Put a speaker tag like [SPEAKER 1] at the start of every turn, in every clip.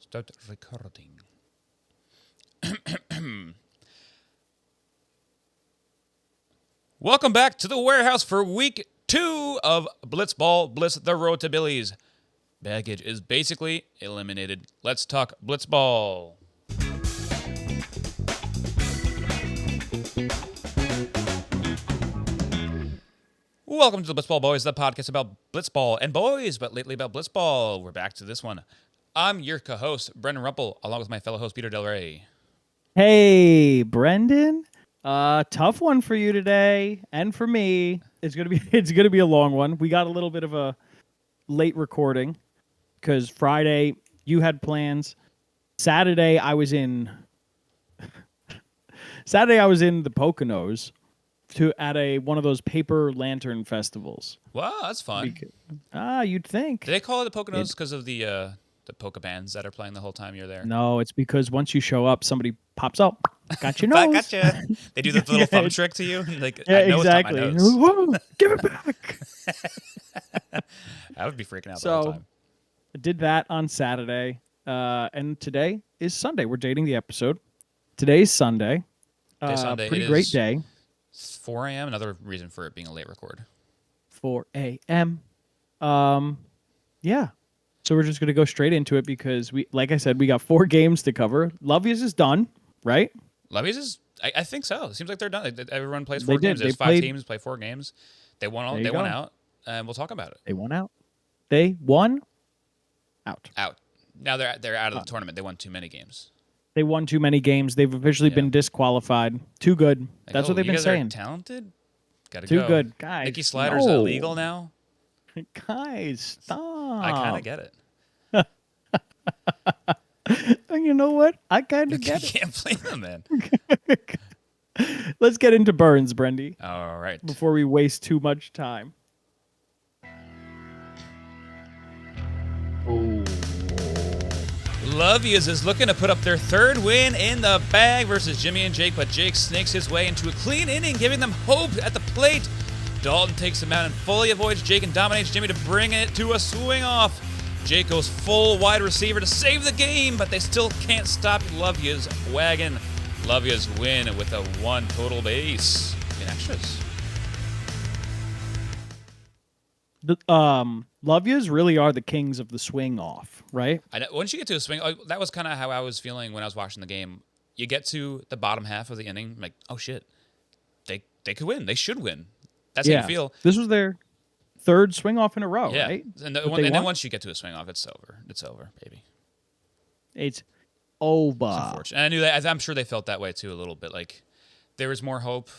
[SPEAKER 1] Start recording. Welcome back to the warehouse for week 2 of Blitzball, Blitz the Road to Billy's. Baggage is basically eliminated. Let's talk Blitzball. Welcome to the Blitzball Boys, the podcast about Blitzball and boys, but lately about Blitzball. We're back to this one. I'm your co-host, Brendan Rumpel, along with my fellow host, Peter Del Rey.
[SPEAKER 2] Hey, Brendan. Tough one for you today, and for me. It's gonna be a long one. We got a little bit of a late recording because Friday you had plans. Saturday I was in the Poconos at one of those paper lantern festivals.
[SPEAKER 1] Wow, that's fun.
[SPEAKER 2] You'd think.
[SPEAKER 1] Do they call it the Poconos because of the polka bands that are playing the whole time you're there?
[SPEAKER 2] No, it's because once you show up, somebody pops up. Got your nose.
[SPEAKER 1] Gotcha. They do the little thumb trick to you. Like,
[SPEAKER 2] yeah,
[SPEAKER 1] I know
[SPEAKER 2] exactly.
[SPEAKER 1] It's not my nose.
[SPEAKER 2] Whoa, give it back.
[SPEAKER 1] I would be freaking out the whole time.
[SPEAKER 2] I did that on Saturday, and today is Sunday. We're dating the episode. Today's Sunday.
[SPEAKER 1] Sunday.
[SPEAKER 2] Pretty great day.
[SPEAKER 1] 4 a.m. Another reason for it being a late record.
[SPEAKER 2] 4 a.m. Yeah. So we're just gonna go straight into it because like I said, we got 4 games to cover. Love Yous is done, right?
[SPEAKER 1] Love Yous is, I think so. It seems like they're done. Everyone plays 4 games. There's 5 teams play 4 games. They won all. They won out, and we'll talk about it.
[SPEAKER 2] They won out. They won out.
[SPEAKER 1] Out. Now they're out of the tournament. They won too many games.
[SPEAKER 2] They won too many games. They've officially been disqualified. Too good.
[SPEAKER 1] Like,
[SPEAKER 2] That's what they've been saying.
[SPEAKER 1] Talented. Gotta
[SPEAKER 2] too
[SPEAKER 1] go.
[SPEAKER 2] Good, guys.
[SPEAKER 1] Nikki Slider's illegal now.
[SPEAKER 2] Guys, stop.
[SPEAKER 1] I kind of get it.
[SPEAKER 2] You know what? I kind of get it.
[SPEAKER 1] You can't blame them, man.
[SPEAKER 2] Let's get into Burns, Brendy.
[SPEAKER 1] All right.
[SPEAKER 2] Before we waste too much time.
[SPEAKER 1] Oh. Love Yous is looking to put up their 3rd win in the bag versus Jimmy and Jake, but Jake snakes his way into a clean inning, giving them hope at the plate. Dalton takes him out and fully avoids Jake and dominates Jimmy to bring it to a swing off. Jake goes full wide receiver to save the game, but they still can't stop Love Yous' wagon. Love Yous win with a 1 total base in extras.
[SPEAKER 2] Love Yous really are the kings of the swing off, right?
[SPEAKER 1] I know, once you get to a swing, that was kind of how I was feeling when I was watching the game. You get to the bottom half of the inning, like, oh shit, they could win. They should win. That's how you feel.
[SPEAKER 2] This was their 3rd swing off in a row, right?
[SPEAKER 1] And then once you get to a swing off, it's over. It's over, baby.
[SPEAKER 2] It's over.
[SPEAKER 1] It's unfortunate. And I knew that. I'm sure they felt that way too a little bit. Like there was more hope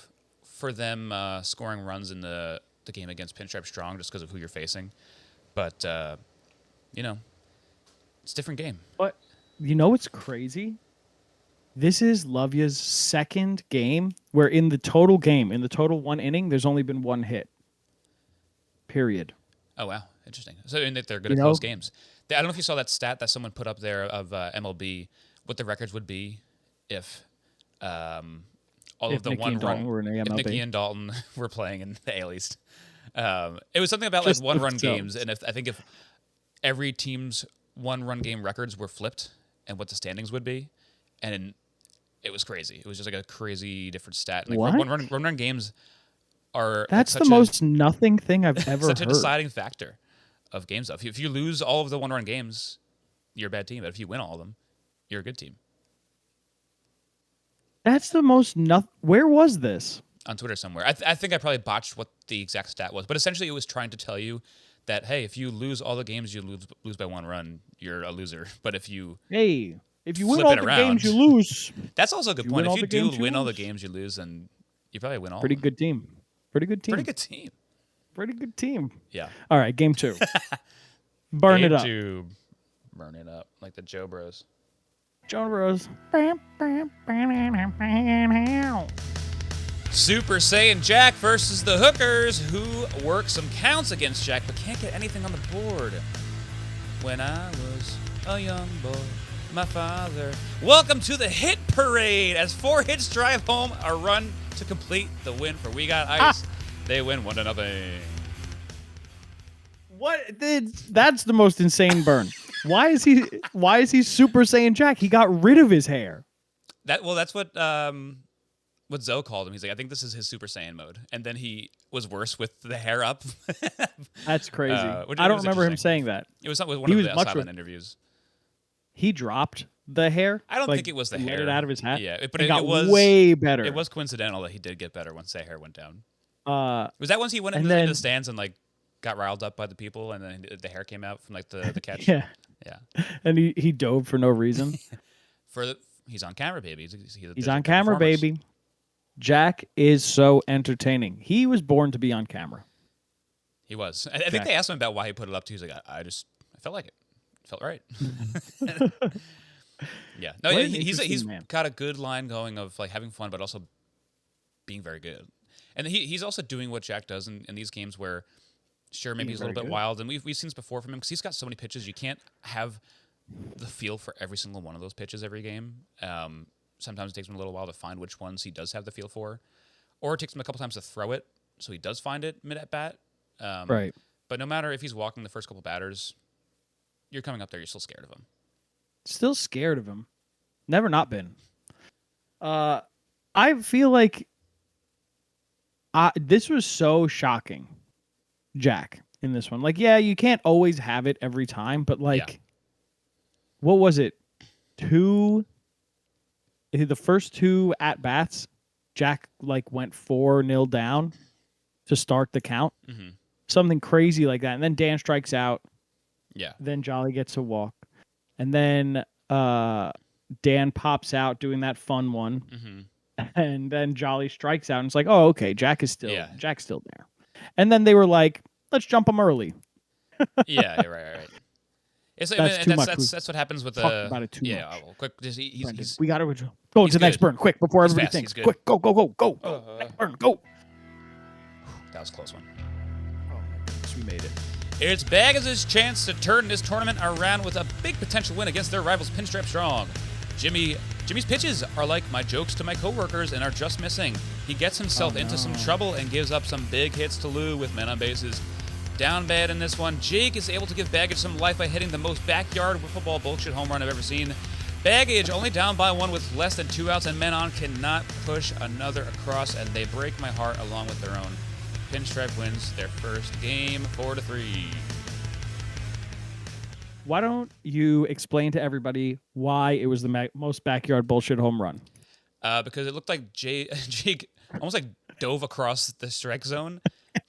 [SPEAKER 1] for them scoring runs in the game against Pinstripe Strong just because of who you're facing. But it's a different game.
[SPEAKER 2] But you know what's crazy? This is Love Yous' 2nd game where in the total 1 inning, there's only been 1 hit. Period.
[SPEAKER 1] Oh, wow. Interesting. So they're good at close games. I don't know if you saw that stat that someone put up there of MLB, what the records would be if
[SPEAKER 2] Nicky and Dalton were in the MLB.
[SPEAKER 1] If Nicky and Dalton were playing in the AL East. It was something about like 1-run games, and I think if every team's 1-run game records were flipped and what the standings would be, and it was crazy. It was just like a crazy different stat. Like
[SPEAKER 2] what?
[SPEAKER 1] 1-run games are
[SPEAKER 2] that's the most nothing thing I've ever
[SPEAKER 1] such
[SPEAKER 2] heard.
[SPEAKER 1] a deciding factor of games. If you lose all of the 1-run games, you're a bad team. But if you win all of them, you're a good team.
[SPEAKER 2] That's the most Where was this?
[SPEAKER 1] On Twitter somewhere. I think I probably botched what the exact stat was, but essentially it was trying to tell you that hey, if you lose all the games you lose by 1 run, you're a loser. But if you
[SPEAKER 2] win all the games you lose,
[SPEAKER 1] that's also a good point. If you do win all the games you lose, then you probably win all.
[SPEAKER 2] Pretty good team. Pretty good team.
[SPEAKER 1] Yeah.
[SPEAKER 2] All right, game 2. Burn it up.
[SPEAKER 1] Burn it up like the Joe Bros.
[SPEAKER 2] Joe Bros.
[SPEAKER 1] Super Saiyan Jack versus the Hookers, who work some counts against Jack but can't get anything on the board. When I was a young boy, my father. Welcome to the hit parade as 4 hits drive home a run to complete the win for We Got Ice. They win 1-0.
[SPEAKER 2] What? That's the most insane burn. Why is he Super Saiyan Jack? He got rid of his hair.
[SPEAKER 1] That's what Zoe called him. He's like, I think this is his Super Saiyan mode. And then he was worse with the hair up.
[SPEAKER 2] That's crazy.
[SPEAKER 1] Which
[SPEAKER 2] I don't remember him saying that.
[SPEAKER 1] It was one
[SPEAKER 2] He
[SPEAKER 1] of
[SPEAKER 2] was
[SPEAKER 1] the
[SPEAKER 2] much
[SPEAKER 1] silent interviews.
[SPEAKER 2] He dropped the hair.
[SPEAKER 1] I don't think it was the hair.
[SPEAKER 2] Let it out of his hat.
[SPEAKER 1] Yeah, but
[SPEAKER 2] it got
[SPEAKER 1] was
[SPEAKER 2] way better.
[SPEAKER 1] It was coincidental that he did get better once that hair went down.
[SPEAKER 2] Was
[SPEAKER 1] that once he went into the stands and like got riled up by the people, and then the hair came out from like the catch?
[SPEAKER 2] Yeah. And he dove for no reason.
[SPEAKER 1] He's on camera, baby.
[SPEAKER 2] He's on camera, baby. Jack is so entertaining. He was born to be on camera.
[SPEAKER 1] He was. I think they asked him about why he put it up too. He's like, I felt like it. It felt right. Yeah. No, he's got a good line going of like having fun, but also being very good. And he's also doing what Jack does in these games where, sure, maybe he's a little bit wild. And we've seen this before from him because he's got so many pitches. You can't have the feel for every single one of those pitches every game. Sometimes it takes him a little while to find which ones he does have the feel for. Or it takes him a couple times to throw it, so he does find it mid-at-bat.
[SPEAKER 2] Right.
[SPEAKER 1] But no matter if he's walking the first couple batters, you're coming up there, you're still scared of him.
[SPEAKER 2] Still scared of him. Never not been. I feel like this was so shocking, Jack, in this one. Like, yeah, you can't always have it every time, but like, what was it? The first two at-bats, Jack like went 4-0 down to start the count.
[SPEAKER 1] Mm-hmm.
[SPEAKER 2] Something crazy like that. And then Dan strikes out.
[SPEAKER 1] Yeah.
[SPEAKER 2] Then Jolly gets a walk. And then Dan pops out doing that fun one.
[SPEAKER 1] Mm-hmm.
[SPEAKER 2] And then Jolly strikes out. And it's like, oh, okay, Jack's still there. And then they were like, let's jump him early.
[SPEAKER 1] Yeah, right. That's what happens with the.
[SPEAKER 2] Talk about it too much.
[SPEAKER 1] Well, quick.
[SPEAKER 2] We got to go to the next burn, quick, before everybody thinks. Quick, go. Next burn, go.
[SPEAKER 1] That was a close one.
[SPEAKER 2] Oh my goodness, we made it.
[SPEAKER 1] It's Baggins' chance to turn this tournament around with a big potential win against their rivals Pinstripe Strong. Jimmy's pitches are like my jokes to my coworkers and are just missing. He gets himself into some trouble and gives up some big hits to Lou with men on bases. Down bad in this one, Jake is able to give Baggage some life by hitting the most backyard wiffle ball bullshit home run I've ever seen. Baggage only down by one with less than 2 outs, and men on cannot push another across, and they break my heart along with their own. Pinstripe wins their first game 4-3.
[SPEAKER 2] Why don't you explain to everybody why it was the most backyard bullshit home run?
[SPEAKER 1] Because it looked like Jake almost like dove across the strike zone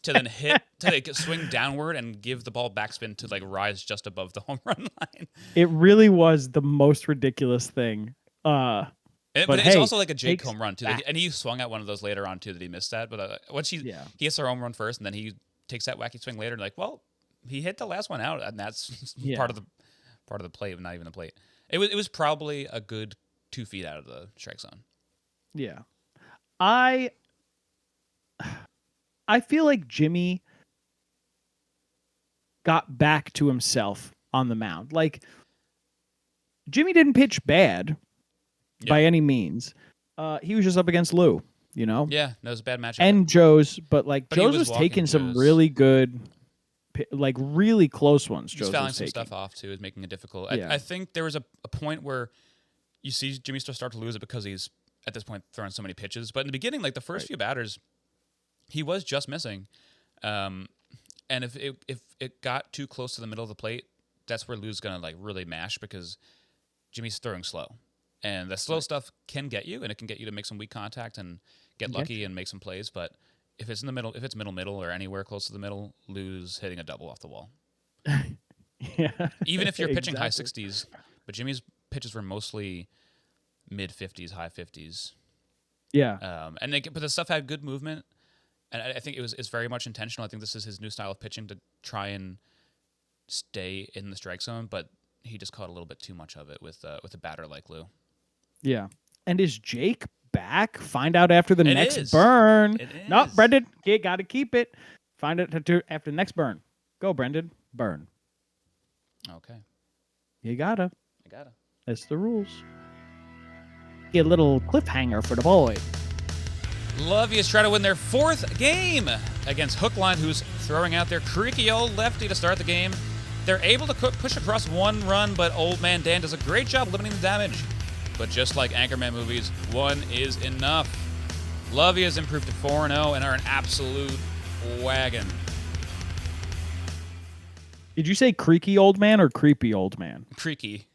[SPEAKER 1] to then hit, to like swing downward and give the ball backspin to like rise just above the home run line.
[SPEAKER 2] It really was the most ridiculous thing.
[SPEAKER 1] But it's also like a Jake home run too, and he swung at one of those later on too that he missed that. But once he hits the home run first, and then he takes that wacky swing later, and like, well, he hit the last one out, and that's part of the plate, not even the plate. It was probably a good 2 feet out of the strike zone.
[SPEAKER 2] Yeah, I feel like Jimmy got back to himself on the mound. Like, Jimmy didn't pitch bad by any means. He was just up against Lou, you know?
[SPEAKER 1] Yeah, that was a bad matchup.
[SPEAKER 2] And Joe's, but Joe's was taking some really good, like really close ones.
[SPEAKER 1] He's fouling some stuff off too, is making it difficult.
[SPEAKER 2] Yeah.
[SPEAKER 1] I think there was a point where you see Jimmy start to lose it because he's at this point throwing so many pitches. But in the beginning, like the first few batters, he was just missing. And if it got too close to the middle of the plate, that's where Lou's gonna like really mash because Jimmy's throwing slow. And the slow stuff can get you, and it can get you to make some weak contact and get lucky and make some plays. But if it's in the middle, if it's middle or anywhere close to the middle, Lou's hitting a double off the wall.
[SPEAKER 2] Yeah.
[SPEAKER 1] Even if you're pitching high 60s, but Jimmy's pitches were mostly mid 50s, high 50s.
[SPEAKER 2] Yeah.
[SPEAKER 1] But the stuff had good movement, and I think it's very much intentional. I think this is his new style of pitching to try and stay in the strike zone, but he just caught a little bit too much of it with a batter like Lou.
[SPEAKER 2] Yeah. And is Jake back? Find out after the next
[SPEAKER 1] burn.
[SPEAKER 2] burn.
[SPEAKER 1] It is.
[SPEAKER 2] No, Brendan, you got to keep it. Find it after the next burn. Go, Brendan. Burn.
[SPEAKER 1] Okay.
[SPEAKER 2] You gotta.
[SPEAKER 1] I gotta.
[SPEAKER 2] That's the rules. Get a little cliffhanger for the boy.
[SPEAKER 1] Lovius try to win their 4th game against Hookline, who's throwing out their creaky old lefty to start the game. They're able to push across one run, but Old Man Dan does a great job limiting the damage. But just like Anchorman movies, one is enough. Lovey has improved to 4-0 and are an absolute wagon.
[SPEAKER 2] Did you say creaky old man or creepy old man?
[SPEAKER 1] Creaky.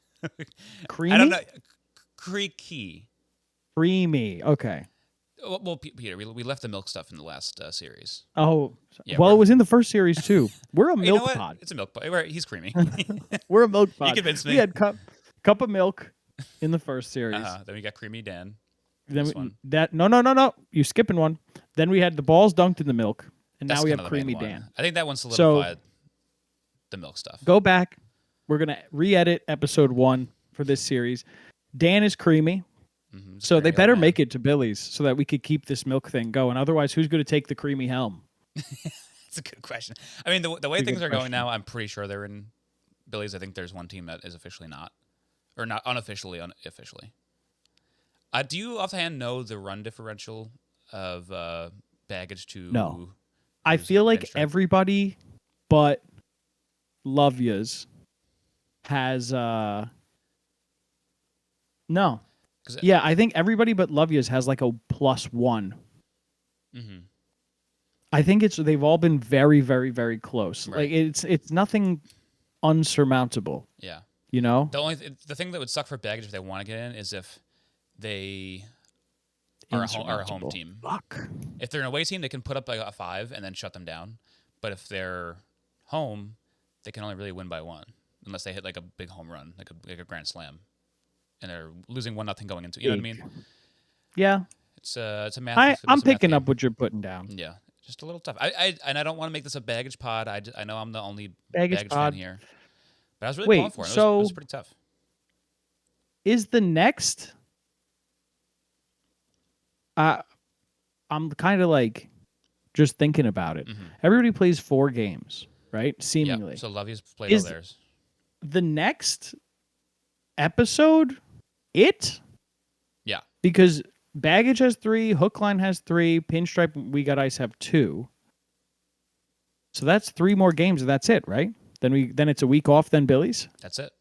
[SPEAKER 2] Creamy?
[SPEAKER 1] I don't know. Creaky.
[SPEAKER 2] Creamy. Okay.
[SPEAKER 1] Well, Peter, we left the milk stuff in the last series.
[SPEAKER 2] Oh,
[SPEAKER 1] Yeah,
[SPEAKER 2] well, it was in the first series too. We're a
[SPEAKER 1] You know
[SPEAKER 2] milk
[SPEAKER 1] what?
[SPEAKER 2] pod.
[SPEAKER 1] It's a milk pod. He's creamy.
[SPEAKER 2] We're a milk pod.
[SPEAKER 1] You convinced me.
[SPEAKER 2] We had cup of milk in the first series.
[SPEAKER 1] Then we got Creamy Dan.
[SPEAKER 2] Then
[SPEAKER 1] This one.
[SPEAKER 2] no. You skipping one. Then we had the balls dunked in the milk, and
[SPEAKER 1] That's
[SPEAKER 2] now we
[SPEAKER 1] kind
[SPEAKER 2] have
[SPEAKER 1] of the main
[SPEAKER 2] Creamy
[SPEAKER 1] one.
[SPEAKER 2] Dan.
[SPEAKER 1] I think that one solidified the milk stuff.
[SPEAKER 2] Go back. We're gonna re-edit episode 1 for this series. Dan is creamy.
[SPEAKER 1] Mm-hmm.
[SPEAKER 2] So they better make it to Billy's so that we could keep this milk thing going. Otherwise, who's going to take the creamy helm?
[SPEAKER 1] That's a good question. I mean, the way
[SPEAKER 2] It's a
[SPEAKER 1] things
[SPEAKER 2] good
[SPEAKER 1] are going
[SPEAKER 2] question.
[SPEAKER 1] now, I'm pretty sure they're in Billy's. I think there's one team that is officially not, or not unofficially. Do you offhand know the run differential of baggage to?
[SPEAKER 2] No. I
[SPEAKER 1] who's
[SPEAKER 2] feel like
[SPEAKER 1] bench strength?
[SPEAKER 2] everybody but Lovia's has no.
[SPEAKER 1] 'Cause
[SPEAKER 2] Yeah, I think everybody but Lovia's has like a +1.
[SPEAKER 1] Mm-hmm.
[SPEAKER 2] I think they've all been very, very, very close.
[SPEAKER 1] Right.
[SPEAKER 2] Like it's nothing unsurmountable,
[SPEAKER 1] Yeah.
[SPEAKER 2] you know?
[SPEAKER 1] The thing that would suck for baggage if they want to get in is if they are a home
[SPEAKER 2] Insurmountable.
[SPEAKER 1] team.
[SPEAKER 2] Fuck.
[SPEAKER 1] If they're an away team, they can put up like a 5 and then shut them down. But if they're home, they can only really win by 1 unless they hit like a big home run, like a grand slam, and they're losing 1-0 going into. You know what I mean?
[SPEAKER 2] Yeah.
[SPEAKER 1] It's a math.
[SPEAKER 2] I'm
[SPEAKER 1] it's a math
[SPEAKER 2] picking
[SPEAKER 1] game.
[SPEAKER 2] up what you're putting down.
[SPEAKER 1] Yeah, just a little tough. I don't want to make this a baggage pod. I know I'm the only
[SPEAKER 2] Baggage
[SPEAKER 1] baggage
[SPEAKER 2] pod.
[SPEAKER 1] fan here, but I was really
[SPEAKER 2] Wait,
[SPEAKER 1] pulling for it. It
[SPEAKER 2] so-
[SPEAKER 1] was pretty tough.
[SPEAKER 2] Is the next I'm kind of like just thinking about it.
[SPEAKER 1] Mhm.
[SPEAKER 2] Everybody plays 4 games, right? Seemingly.
[SPEAKER 1] Yeah. So Lovey's played
[SPEAKER 2] Is-
[SPEAKER 1] all theirs.
[SPEAKER 2] The next episode it?
[SPEAKER 1] Yeah.
[SPEAKER 2] Because Baggage has 3, Hookline has 3, Pinstripe We Got Ice have 2. So that's 3 more games and that's it, right? Then it's a week off then Billy's?
[SPEAKER 1] That's it.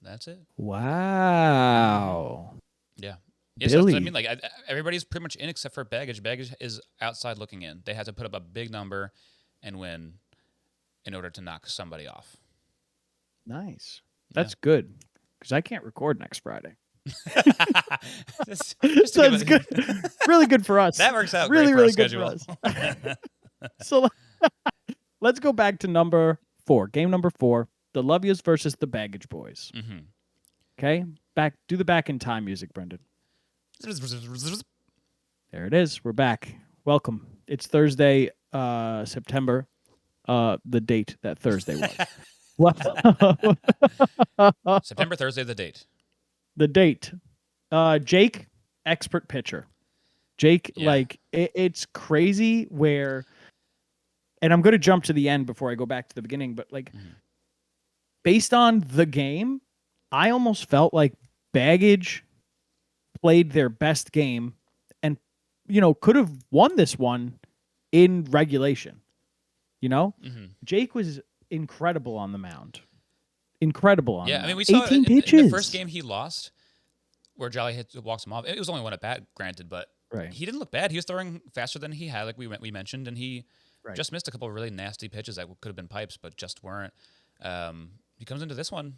[SPEAKER 1] That's it.
[SPEAKER 2] Wow.
[SPEAKER 1] Yeah. Yeah, so that's what I
[SPEAKER 2] Billy.
[SPEAKER 1] mean. Like everybody's pretty much in except for Baggage. Baggage is outside looking in. They have to put up a big number and win in order to knock somebody off.
[SPEAKER 2] Nice. That's good. Because I can't record next Friday.
[SPEAKER 1] Just
[SPEAKER 2] So
[SPEAKER 1] to
[SPEAKER 2] that's
[SPEAKER 1] give
[SPEAKER 2] good. Really good for us.
[SPEAKER 1] That works out
[SPEAKER 2] really,
[SPEAKER 1] great for
[SPEAKER 2] really
[SPEAKER 1] our
[SPEAKER 2] good
[SPEAKER 1] schedule.
[SPEAKER 2] for us. So let's go back to number 4. Game number 4. The Lovias versus the Baggage Boys.
[SPEAKER 1] Mhm.
[SPEAKER 2] Okay? Do the back in time music, Brendan. There it is. We're back. Welcome. It's Thursday, September. The date that Thursday was.
[SPEAKER 1] September, Thursday, the date.
[SPEAKER 2] The date. Jake, expert pitcher. Jake,
[SPEAKER 1] Yeah.
[SPEAKER 2] like, it's crazy where, and I'm going to jump to the end before I go back to the beginning, but like, based on the game, I almost felt like Baggage played their best game and, could have won this one in regulation. Jake was incredible on the mound. Incredible on the
[SPEAKER 1] Yeah, I
[SPEAKER 2] mound.
[SPEAKER 1] mean, we saw
[SPEAKER 2] 18
[SPEAKER 1] in
[SPEAKER 2] pitches.
[SPEAKER 1] the first game he lost, where Jolly walks him off. It was only 1 at bat, granted, but
[SPEAKER 2] Right.
[SPEAKER 1] he didn't look bad. He was throwing faster than he had, like we mentioned, and he
[SPEAKER 2] Right.
[SPEAKER 1] just missed a couple of really nasty pitches that could have been pipes, but just weren't. He comes into this one,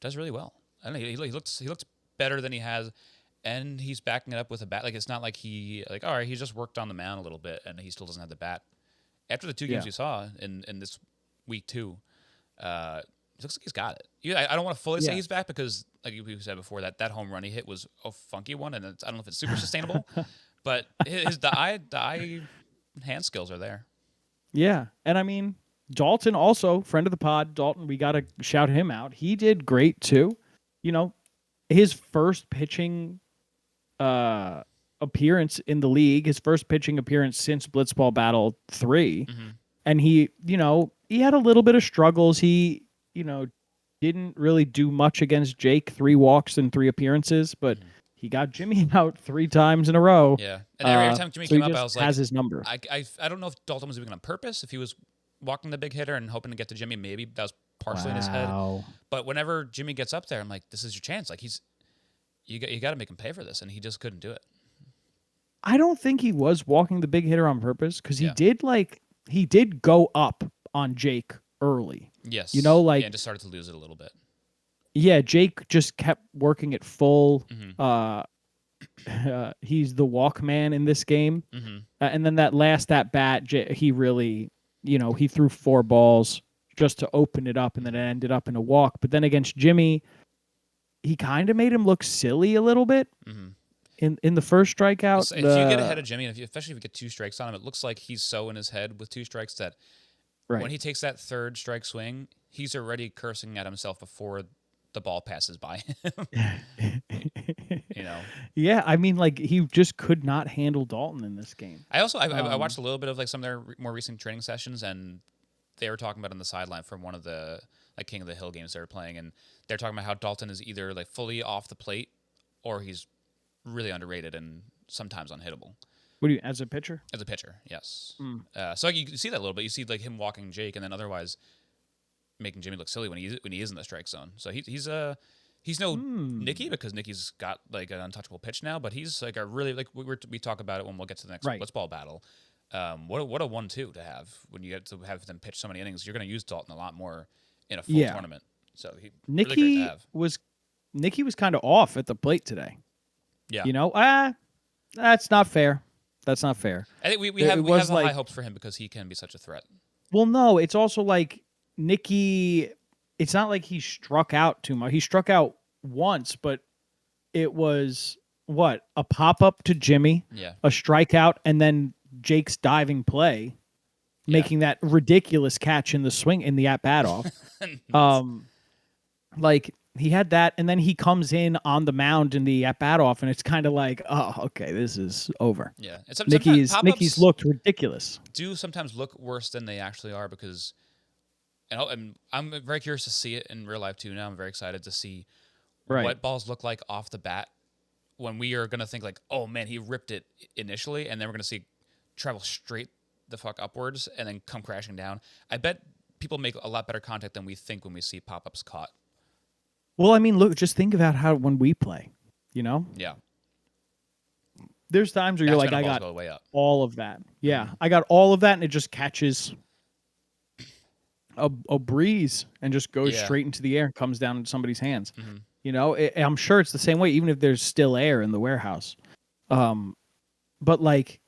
[SPEAKER 1] does really well. I don't know. He looks better than he has, and he's backing it up with a bat. Like it's not like all right, he's just worked on the mound a little bit, and he still doesn't have the bat. After the 2 games
[SPEAKER 2] Yeah.
[SPEAKER 1] you saw in this week 2, it looks like he's got it. I don't want to fully say
[SPEAKER 2] Yeah.
[SPEAKER 1] he's back because, like we said before, that home run he hit was a funky one, and I don't know if it's super sustainable, but the eye hand skills are there.
[SPEAKER 2] Yeah. And I mean, Dalton also, friend of the pod, Dalton, we got to shout him out. He did great too. His first pitching appearance in the league, his first pitching appearance since Blitzball Battle 3.
[SPEAKER 1] Mm-hmm.
[SPEAKER 2] And he had a little bit of struggles. He, didn't really do much against Jake, 3 walks and 3 appearances, but he got Jimmy out 3 times in a row.
[SPEAKER 1] Yeah, and every time Jimmy
[SPEAKER 2] so he
[SPEAKER 1] came up,
[SPEAKER 2] just
[SPEAKER 1] I was like,
[SPEAKER 2] has his number.
[SPEAKER 1] I don't know if Dalton was doing it on purpose, if he was walking the big hitter and hoping to get to Jimmy. Maybe that was partially in his head. But whenever Jimmy gets up there, I'm like, this is your chance. Like you got to make him pay for this, and he just couldn't do it.
[SPEAKER 2] I don't think he was walking the big hitter on purpose because
[SPEAKER 1] Yeah.
[SPEAKER 2] he did go up on Jake early.
[SPEAKER 1] Yes.
[SPEAKER 2] You know, like
[SPEAKER 1] and just started to lose it a little bit.
[SPEAKER 2] Yeah, Jake just kept working it full.
[SPEAKER 1] Mm-hmm.
[SPEAKER 2] He's the walk man in this game.
[SPEAKER 1] Mm-hmm.
[SPEAKER 2] And then that last at bat, he really, he threw 4 balls just to open it up, and then it ended up in a walk. But then against Jimmy, he kind of made him look silly a little bit in the first strikeout.
[SPEAKER 1] If you get ahead of Jimmy, and especially if you get 2 strikes on him, it looks like he's so in his head with 2 strikes that when he takes that 3rd strike swing, he's already cursing at himself before the ball passes by him.
[SPEAKER 2] Yeah, I mean, like, he just could not handle Dalton in this game.
[SPEAKER 1] I watched a little bit of like some of their more recent training sessions, and they were talking about on the sideline from one of the like King of the Hill games they were playing, and they're talking about how Dalton is either like fully off the plate or he's really underrated and sometimes unhittable.
[SPEAKER 2] What do you, as a pitcher?
[SPEAKER 1] As a pitcher, yes. So you see that a little bit. You see like him walking Jake, and then otherwise making Jimmy look silly when he is in the strike zone. So he's no Nicky, because Nicky's got like an untouchable pitch now, but he's like a really, like we talk about it when we'll get to the next Blitzball battle. What a 1-2 to have when you get to have them pitch so many innings. You're going to use Dalton a lot more in a full tournament. So
[SPEAKER 2] Nicky
[SPEAKER 1] really great to have.
[SPEAKER 2] Nicky was kind of off at the plate today.
[SPEAKER 1] Yeah,
[SPEAKER 2] that's not fair. That's not fair.
[SPEAKER 1] I think we have high hopes for him because he can be such a threat.
[SPEAKER 2] Well, no, it's also like Nicky. It's not like he struck out too much. He struck out once, but it was a pop up to Jimmy, a strikeout, and then Jake's diving play, making that ridiculous catch in the swing in the at bat off. Like he had that, and then he comes in on the mound in the at bat off, and it's kind of like, oh, okay, this is over.
[SPEAKER 1] Yeah,
[SPEAKER 2] and Nicky's looked ridiculous.
[SPEAKER 1] Do sometimes look worse than they actually are because. And I'm very curious to see it in real life too. Now I'm very excited to see what balls look like off the bat when we are gonna think like, oh man, he ripped it initially, and then we're gonna see travel straight the fuck upwards and then come crashing down. I bet people make a lot better contact than we think when we see pop-ups caught.
[SPEAKER 2] Well, I mean, look, just think about how when we play,
[SPEAKER 1] Yeah.
[SPEAKER 2] There's times where you're like, I got all of that. Yeah, I got all of that, and it just catches a breeze and just goes straight into the air and comes down into somebody's hands. I'm sure it's the same way, even if there's still air in the warehouse. But like,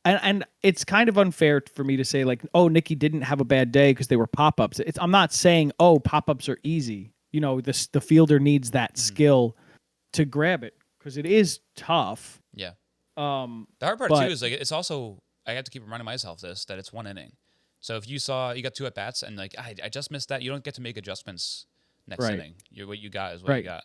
[SPEAKER 2] and it's kind of unfair for me to say like, oh, Nicky didn't have a bad day because they were pop-ups. I'm not saying, oh, pop-ups are easy. The fielder needs that skill to grab it because it is tough.
[SPEAKER 1] Yeah. The hard part too is like, it's also, I have to keep reminding myself that it's 1 inning. So if you got 2 at bats and like I just missed that, you don't get to make adjustments next inning. What you got is what you got.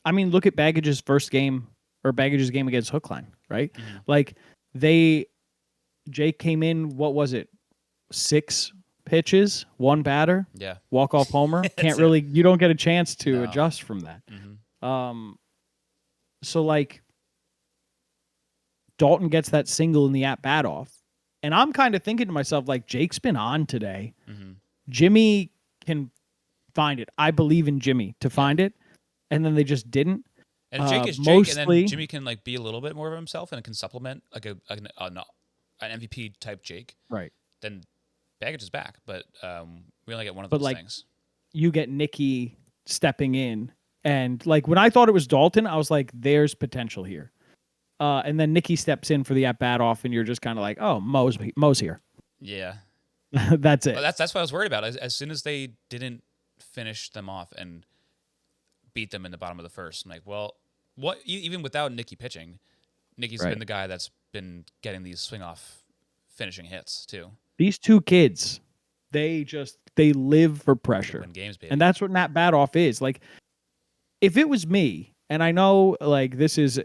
[SPEAKER 2] I mean, look at Baggage's first game or Baggage's game against Hookline, right? Like Jake came in, what was it? 6 pitches, 1 batter, walk off homer. You don't get a chance to adjust from that. So like Dalton gets that single in the at bat off. And I'm kind of thinking to myself, like, Jake's been on today. Jimmy can find it. I believe in Jimmy to find it. And then they just didn't.
[SPEAKER 1] And Jake is Jake, and then Jimmy can like be a little bit more of himself and it can supplement like an MVP type Jake.
[SPEAKER 2] Right.
[SPEAKER 1] Then Baggage is back, but we only get one of those things.
[SPEAKER 2] You get Nicky stepping in. And like when I thought it was Dalton, I was like, there's potential here. And then Nicky steps in for the at bat off, and you're just kind of like, "Oh, Mo's here."
[SPEAKER 1] Yeah,
[SPEAKER 2] that's it.
[SPEAKER 1] Well, that's what I was worried about. As soon as they didn't finish them off and beat them in the bottom of the first, I'm like, well, what? Even without Nicky pitching, Nicky's been the guy that's been getting these swing off finishing hits too.
[SPEAKER 2] These 2 kids, they live for pressure,
[SPEAKER 1] win games, baby.
[SPEAKER 2] And that's what that bat off is. Like, if it was me. And I know, like, this is,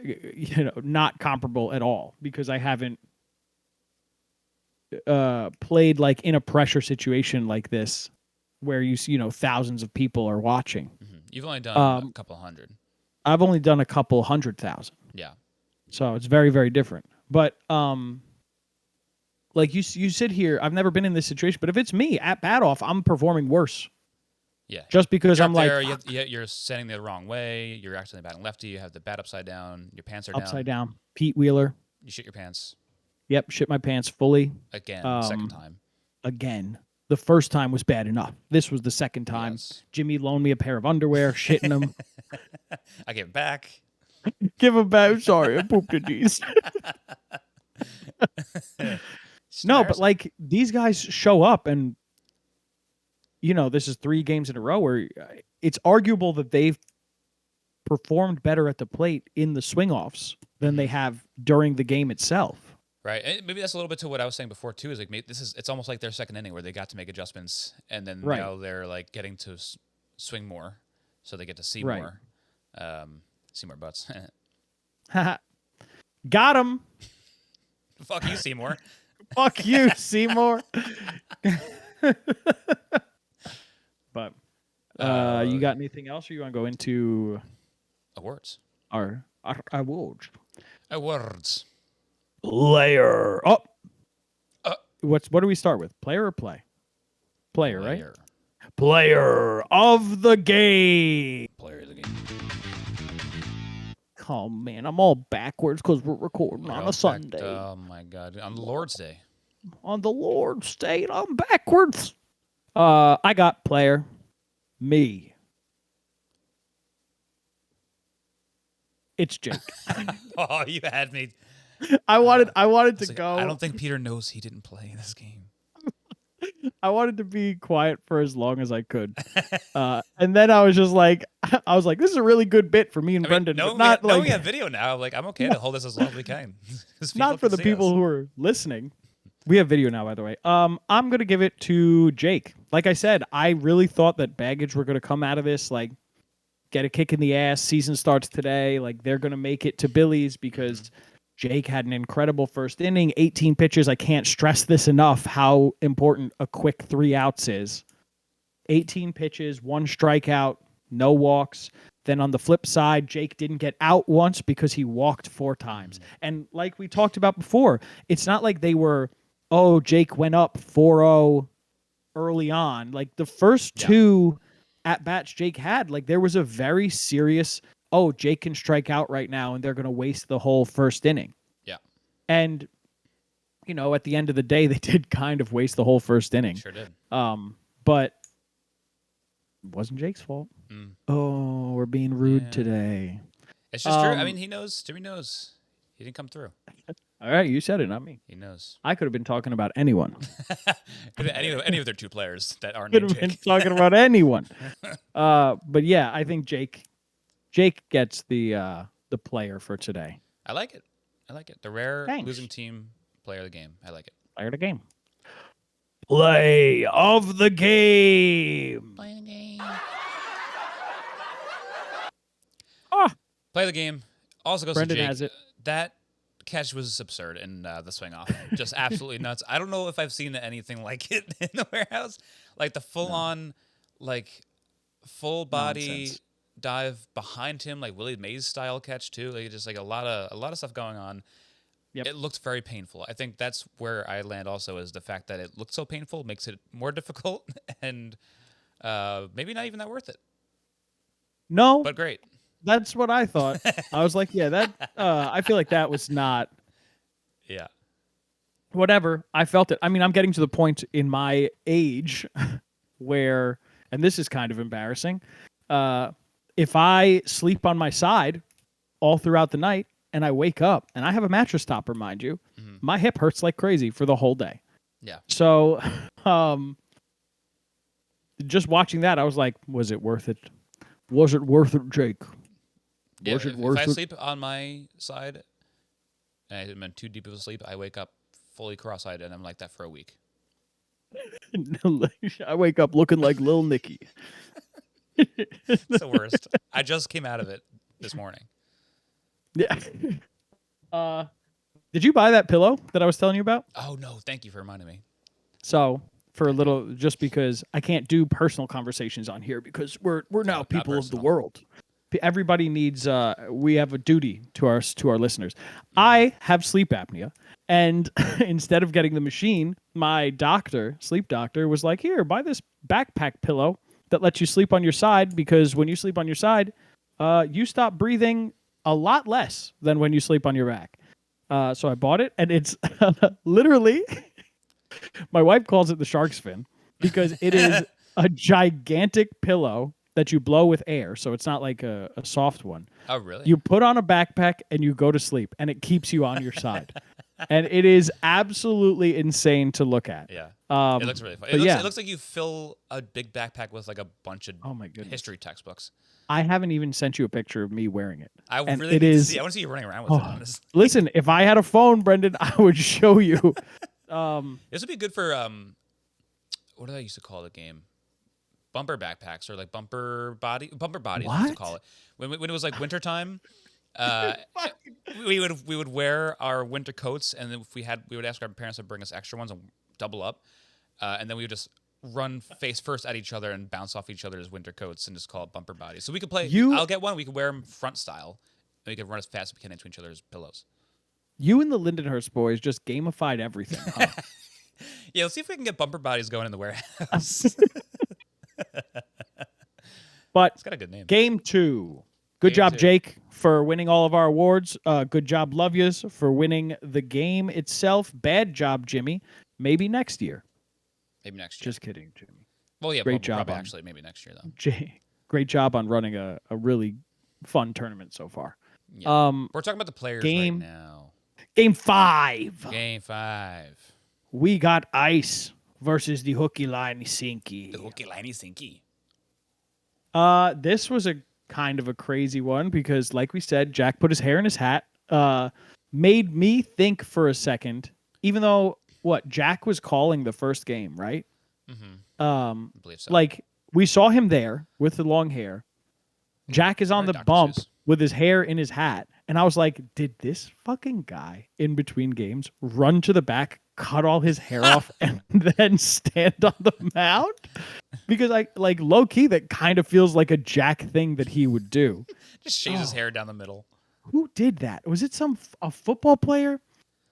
[SPEAKER 2] not comparable at all because I haven't played, like, in a pressure situation like this where thousands of people are watching.
[SPEAKER 1] You've only done a couple hundred.
[SPEAKER 2] I've only done a couple 100,000.
[SPEAKER 1] Yeah.
[SPEAKER 2] So it's very, very different. But Like you sit here. I've never been in this situation, but if it's me at bat off, I'm performing worse.
[SPEAKER 1] Yeah.
[SPEAKER 2] Just because
[SPEAKER 1] You're
[SPEAKER 2] I'm
[SPEAKER 1] up
[SPEAKER 2] like
[SPEAKER 1] there, you're standing the wrong way. You're actually batting lefty. You have the bat upside down. Your pants are
[SPEAKER 2] upside
[SPEAKER 1] down.
[SPEAKER 2] down. Pete Wheeler.
[SPEAKER 1] You shit your pants
[SPEAKER 2] Yep, shit my pants fully.
[SPEAKER 1] again. Second time.
[SPEAKER 2] Again. The first time was bad enough. This was the second time.
[SPEAKER 1] Yes.
[SPEAKER 2] Jimmy loaned me a pair of underwear, shitting them.
[SPEAKER 1] I gave it back.
[SPEAKER 2] Give them back. Sorry, I pooped in these. No, but like these guys show up and this is 3 games in a row where it's arguable that they've performed better at the plate in the swing offs than they have during the game itself.
[SPEAKER 1] Right. And maybe that's a little bit to what I was saying before too, is like it's almost like their second inning where they got to make adjustments and then now they're like getting to swing more. So they get to see more. See more butts.
[SPEAKER 2] Got him.
[SPEAKER 1] Fuck you, Seymour.
[SPEAKER 2] Fuck you, Seymour. But you got anything else, or you want to go into
[SPEAKER 1] awards?
[SPEAKER 2] Our awards.
[SPEAKER 1] Awards.
[SPEAKER 2] Player. Oh. What do we start with? Player or play? Player, right? Player of the game.
[SPEAKER 1] Player of the game.
[SPEAKER 2] Oh man, I'm all backwards because we're recording on a Sunday.
[SPEAKER 1] Oh my God, on the Lord's Day.
[SPEAKER 2] On the Lord's Day, I'm backwards. I got player. Me. It's Jake.
[SPEAKER 1] Oh, you had me.
[SPEAKER 2] I wanted to go.
[SPEAKER 1] I don't think Peter knows he didn't play in this game.
[SPEAKER 2] I wanted to be quiet for as long as I could. And then I was just like, this is a really good bit for me and Brendan.
[SPEAKER 1] No,
[SPEAKER 2] but
[SPEAKER 1] we have video now. Like, I'm okay to hold this as long as we can.
[SPEAKER 2] Not for the people who are listening. We have video now, by the way. I'm going to give it to Jake. Like I said, I really thought that Baggage were going to come out of this, like, get a kick in the ass. Season starts today. Like, they're going to make it to Billy's because Jake had an incredible first inning, 18 pitches. I can't stress this enough, how important a quick 3 outs is. 18 pitches, 1 strikeout, no walks. Then on the flip side, Jake didn't get out once because he walked 4 times. And like we talked about before, it's not like they were, Jake went up 4-0 early on. Like the first 2 at-bats Jake had, like there was a very serious, Jake can strike out right now and they're going to waste the whole first inning. Yeah. And, at the end of the day, they did kind of waste the whole first inning.
[SPEAKER 1] Sure did.
[SPEAKER 2] But it wasn't Jake's fault. Oh, we're being rude today.
[SPEAKER 1] It's just true. I mean, he knows. Jimmy knows. He didn't come through.
[SPEAKER 2] All right, you said it, not me.
[SPEAKER 1] He knows.
[SPEAKER 2] I could have been talking about anyone.
[SPEAKER 1] any of their 2 players that aren't
[SPEAKER 2] named Jake. Could have been talking about anyone. But yeah, I think Jake gets the player for today.
[SPEAKER 1] I like it. The rare losing team player of the game. I like it.
[SPEAKER 2] Player of the game. Play of the game.
[SPEAKER 1] Play the game.
[SPEAKER 2] Play
[SPEAKER 1] the game. Also goes
[SPEAKER 2] Brendan
[SPEAKER 1] to Jake.
[SPEAKER 2] Has it.
[SPEAKER 1] That catch was absurd in the swing off. Just absolutely nuts. I don't know if I've seen anything like it in the warehouse. Like the full-on, full body
[SPEAKER 2] Nonsense.
[SPEAKER 1] Dive behind him, like Willie Mays style catch too. Like just like a lot of stuff going on. Yep. It looked very painful. I think that's where I land also, is the fact that it looked so painful makes it more difficult and maybe not even that worth it.
[SPEAKER 2] No.
[SPEAKER 1] But great.
[SPEAKER 2] That's what I thought. I was like, I feel like that was not.
[SPEAKER 1] Yeah.
[SPEAKER 2] Whatever. I felt it. I mean, I'm getting to the point in my age where, and this is kind of embarrassing, if I sleep on my side all throughout the night and I wake up and I have a mattress topper, mind you, my hip hurts like crazy for the whole day.
[SPEAKER 1] Yeah.
[SPEAKER 2] So, just watching that, I was like, was it worth it? Was it worth it, Jake?
[SPEAKER 1] Yeah, if I sleep on my side and I'm in too deep of a sleep, I wake up fully cross-eyed and I'm like that for a week.
[SPEAKER 2] I wake up looking like Lil Nicky.
[SPEAKER 1] It's the worst. I just came out of it this morning.
[SPEAKER 2] Yeah. Did you buy that pillow that I was telling you about?
[SPEAKER 1] Oh, no. Thank you for reminding me.
[SPEAKER 2] So, for a little, just because I can't do personal conversations on here because we're now people of the world. everybody needs. We have a duty to our listeners. I have sleep apnea, and instead of getting the machine, my sleep doctor, was like, "Here, buy this backpack pillow that lets you sleep on your side, because when you sleep on your side, you stop breathing a lot less than when you sleep on your back." So I bought it, and it's literally, my wife calls it the shark's fin, because it is a gigantic pillow that you blow with air, so it's not like a soft one.
[SPEAKER 1] Oh, really?
[SPEAKER 2] You put on a backpack and you go to sleep, and it keeps you on your side. And it is absolutely insane to look at.
[SPEAKER 1] Yeah. It looks really fun.
[SPEAKER 2] But
[SPEAKER 1] It looks like you fill a big backpack with like a bunch of
[SPEAKER 2] oh my goodness,
[SPEAKER 1] history textbooks.
[SPEAKER 2] I haven't even sent you a picture of me wearing it.
[SPEAKER 1] I
[SPEAKER 2] and
[SPEAKER 1] really
[SPEAKER 2] it
[SPEAKER 1] need
[SPEAKER 2] is,
[SPEAKER 1] to see. I want to see you running around with it, honestly.
[SPEAKER 2] Listen, if I had a phone, Brendan, I would show you.
[SPEAKER 1] This would be good for what did I used to call the game? Bumper backpacks, or like bumper bodies. We used to call it when it was like wintertime. We would wear our winter coats, and then if we would ask our parents to bring us extra ones and double up, and then we would just run face first at each other and bounce off each other's winter coats and just call it bumper bodies. So we could play. I'll get one. We could wear them front style, and we could run as fast as we can into each other's pillows.
[SPEAKER 2] You and the Lindenhurst boys just gamified everything. Huh?
[SPEAKER 1] Yeah, let's see if we can get bumper bodies going in the warehouse.
[SPEAKER 2] But
[SPEAKER 1] it's got a good name.
[SPEAKER 2] Game 2. Good job, Jake, for winning all of our awards. Good job, Love Yous, for winning the game itself. Bad job, Jimmy. Maybe next year.
[SPEAKER 1] Maybe next year.
[SPEAKER 2] Just kidding, Jimmy.
[SPEAKER 1] Well, yeah,
[SPEAKER 2] great job.
[SPEAKER 1] Actually, maybe next year, though.
[SPEAKER 2] Great job on running a really fun tournament so far.
[SPEAKER 1] Yeah. We're talking about the players right now.
[SPEAKER 2] Game 5.
[SPEAKER 1] Game 5.
[SPEAKER 2] We got Ice versus the Hooky Liney Sinky.
[SPEAKER 1] The Hooky Liney Sinky.
[SPEAKER 2] This was a kind of a crazy one because, like we said, Jack put his hair in his hat. Made me think for a second, even though Jack was calling the first game, right?
[SPEAKER 1] Mm-hmm.
[SPEAKER 2] I
[SPEAKER 1] believe so.
[SPEAKER 2] Like, we saw him there with the long hair. Jack is on the bump with his hair in his hat. And I was like, did this fucking guy in between games run to the back, cut all his hair off, and then stand on the mound? Because low key, that kind of feels like a Jack thing that he would do.
[SPEAKER 1] Just shaves his hair down the middle.
[SPEAKER 2] Who did that? Was it a football player?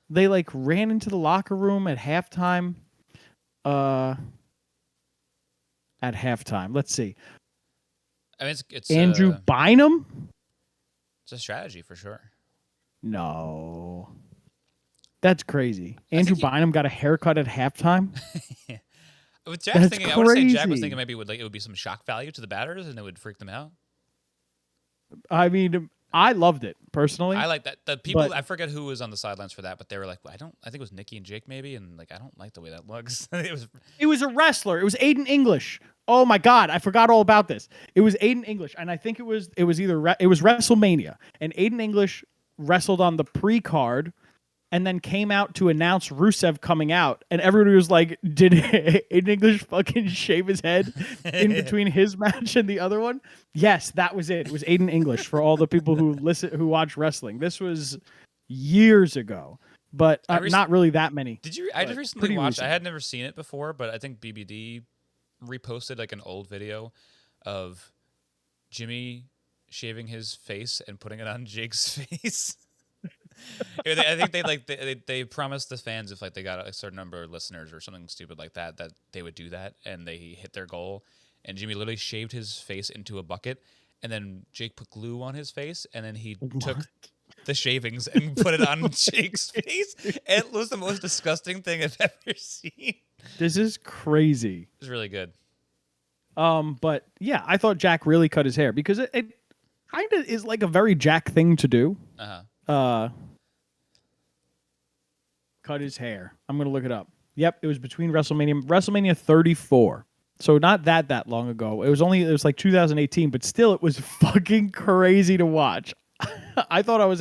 [SPEAKER 2] They ran into the locker room at halftime. At halftime, let's see.
[SPEAKER 1] I mean, it's
[SPEAKER 2] Andrew Bynum.
[SPEAKER 1] It's a strategy for sure.
[SPEAKER 2] No, that's crazy. Andrew Bynum got a haircut at halftime.
[SPEAKER 1] With Jack's thinking, I want to say Jack was thinking maybe it would be some shock value to the batters and it would freak them out.
[SPEAKER 2] I mean, I loved it personally.
[SPEAKER 1] I like that. The people, I forget who was on the sidelines for that, but they were like, I think it was Nikki and Jake maybe, and I don't like the way that looks.
[SPEAKER 2] It was a wrestler. It was Aiden English. Oh my God, I forgot all about this. It was Aiden English, and I think it was WrestleMania, and Aiden English wrestled on the pre-card, and then came out to announce Rusev coming out, and everybody was like, "Did Aiden English fucking shave his head in between his match and the other one?" Yes, that was it. It was Aiden English for all the people who watch wrestling. This was years ago, but not really that many.
[SPEAKER 1] Did you? I just recently watched. I had never seen it before, but I think BBD reposted an old video of Jimmy shaving his face and putting it on Jake's face. I think they promised the fans if they got a certain number of listeners or something stupid like that they would do that, and they hit their goal. And Jimmy literally shaved his face into a bucket, and then Jake put glue on his face, and then he took the shavings and put it on Jake's face. It was the most disgusting thing I've ever seen.
[SPEAKER 2] This is crazy.
[SPEAKER 1] It was really good.
[SPEAKER 2] But yeah, I thought Jack really cut his hair because it kind of is a very Jack thing to do. Cut his hair. I'm gonna look it up. Yep, it was between WrestleMania 34. So not that long ago. It was 2018, but still it was fucking crazy to watch. I thought I was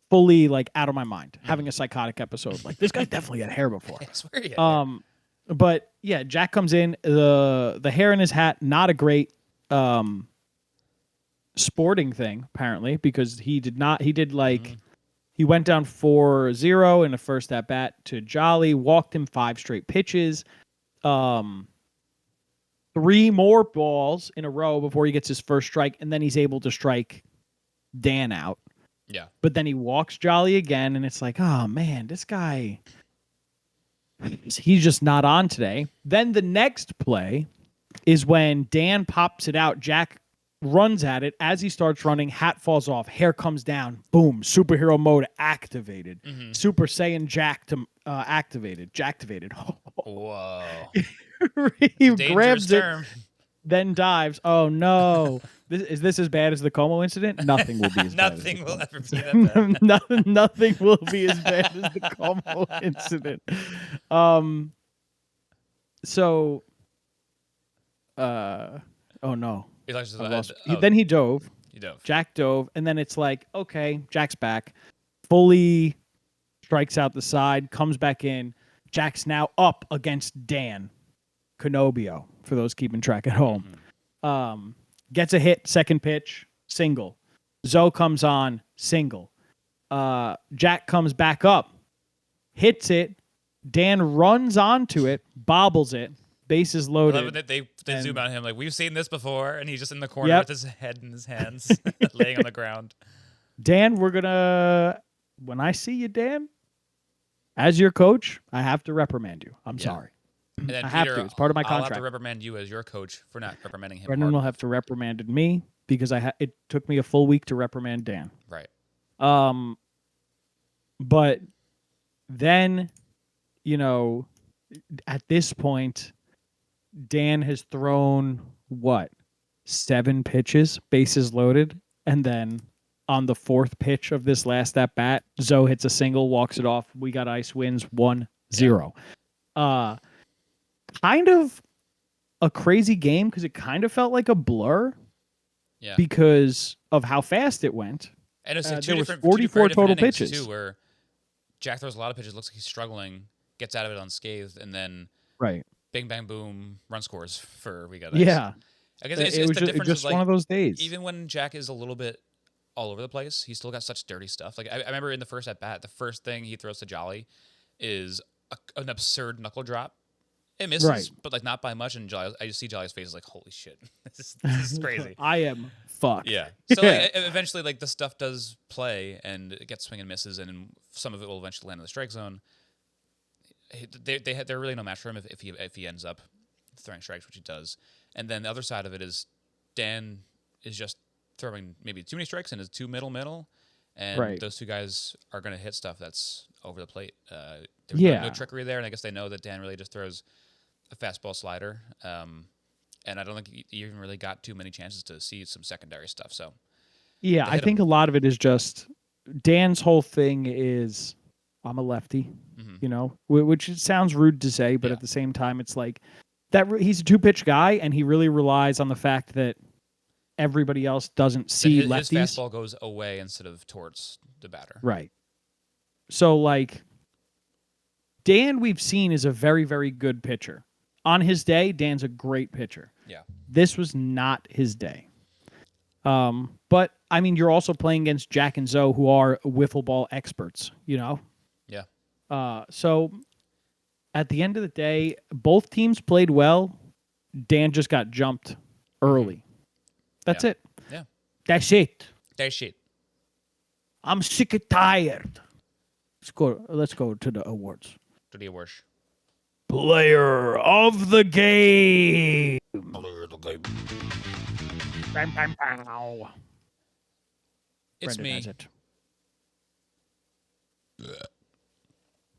[SPEAKER 2] fully out of my mind, having a psychotic episode. This guy definitely had hair before.
[SPEAKER 1] I swear he had hair.
[SPEAKER 2] But yeah, Jack comes in, the hair in his hat, not a great sporting thing, apparently, because he did he went down 4-0 in the first at bat to Jolly, walked him 5 straight pitches. 3 more balls in a row before he gets his first strike, and then he's able to strike Dan out.
[SPEAKER 1] Yeah.
[SPEAKER 2] But then he walks Jolly again, and it's like, oh man, this guy, he's just not on today. Then the next play is when Dan pops it out. Jack runs at it. As he starts running, hat falls off, hair comes down. Boom, superhero mode activated. Super Saiyan Jack to activated. Jacktivated.
[SPEAKER 1] Whoa.
[SPEAKER 2] He
[SPEAKER 1] Dangerous
[SPEAKER 2] grabs
[SPEAKER 1] term.
[SPEAKER 2] it, then dives. Oh no. Is this as bad as the Como incident? Nothing will be as bad.
[SPEAKER 1] Nothing will ever be that bad.
[SPEAKER 2] Nothing will be as bad as the Como incident. So oh no. Then he dove.
[SPEAKER 1] He dove.
[SPEAKER 2] Jack dove, and then it's like, okay, Jack's back. Fully strikes out the side, comes back in. Jack's now up against Dan Canobio, for those keeping track at home. Gets a hit, second pitch, single. Zoe comes on, single. Jack comes back up, hits it. Dan runs onto it, bobbles it, bases loaded.
[SPEAKER 1] I love that they zoom on him like, we've seen this before, and he's just in the corner with his head in his hands, laying on the ground.
[SPEAKER 2] Dan, when I see you, Dan, as your coach, I have to reprimand you. I'm sorry.
[SPEAKER 1] And then
[SPEAKER 2] I have to. It's part of my contract.
[SPEAKER 1] I'll have to reprimand you as your coach for not reprimanding him.
[SPEAKER 2] Brendan will have to reprimand me because it took me a full week to reprimand Dan.
[SPEAKER 1] Right.
[SPEAKER 2] But then, at this point, Dan has thrown 7 pitches, bases loaded, and then on the 4th pitch of this last at bat, Zoe hits a single, walks it off. We got ice, wins 1-0. Kind of a crazy game because it kind of felt like a blur.
[SPEAKER 1] Yeah.
[SPEAKER 2] Because of how fast it went.
[SPEAKER 1] And it's
[SPEAKER 2] there was 44 total pitches
[SPEAKER 1] too, where Jack throws a lot of pitches, looks like he's struggling, gets out of it unscathed, and then bing bang boom, run scores for we got ice.
[SPEAKER 2] Yeah.
[SPEAKER 1] I guess it's the difference.
[SPEAKER 2] Just one of those days.
[SPEAKER 1] Even when Jack is a little bit all over the place, he's still got such dirty stuff. Like I remember in the first at bat, the first thing he throws to Jolly is an absurd knuckle drop. It misses, but not by much. And I just see Jolly's face like, holy shit, this is crazy.
[SPEAKER 2] I am fucked.
[SPEAKER 1] Yeah. So eventually, the stuff does play, and it gets swing and misses, and some of it will eventually land in the strike zone. They're really no match for him if he ends up throwing strikes, which he does. And then the other side of it is Dan is just throwing maybe too many strikes and is too middle, and those two guys are going to hit stuff that's over the plate. There's no trickery there, and I guess they know that Dan really just throws a fastball slider, and I don't think he even really got too many chances to see some secondary stuff. So,
[SPEAKER 2] yeah, I think a lot of it is just Dan's whole thing is I'm a lefty, which it sounds rude to say, but at the same time, it's like that he's a 2-pitch guy, and he really relies on the fact that everybody else doesn't see lefties.
[SPEAKER 1] His fastball goes away instead of towards the batter.
[SPEAKER 2] Right. So, Dan we've seen is a very, very good pitcher. On his day, Dan's a great pitcher.
[SPEAKER 1] Yeah. This
[SPEAKER 2] was not his day. But, I mean, you're also playing against Jack and Zoe, who are wiffle ball experts, Yeah. So, at the end of the day, both teams played well. Dan just got jumped early. That's it.
[SPEAKER 1] Yeah.
[SPEAKER 2] That's it.
[SPEAKER 1] That's it.
[SPEAKER 2] I'm sick and tired. Let's go to the awards.
[SPEAKER 1] To the awards.
[SPEAKER 2] Player of the game.
[SPEAKER 1] It's me.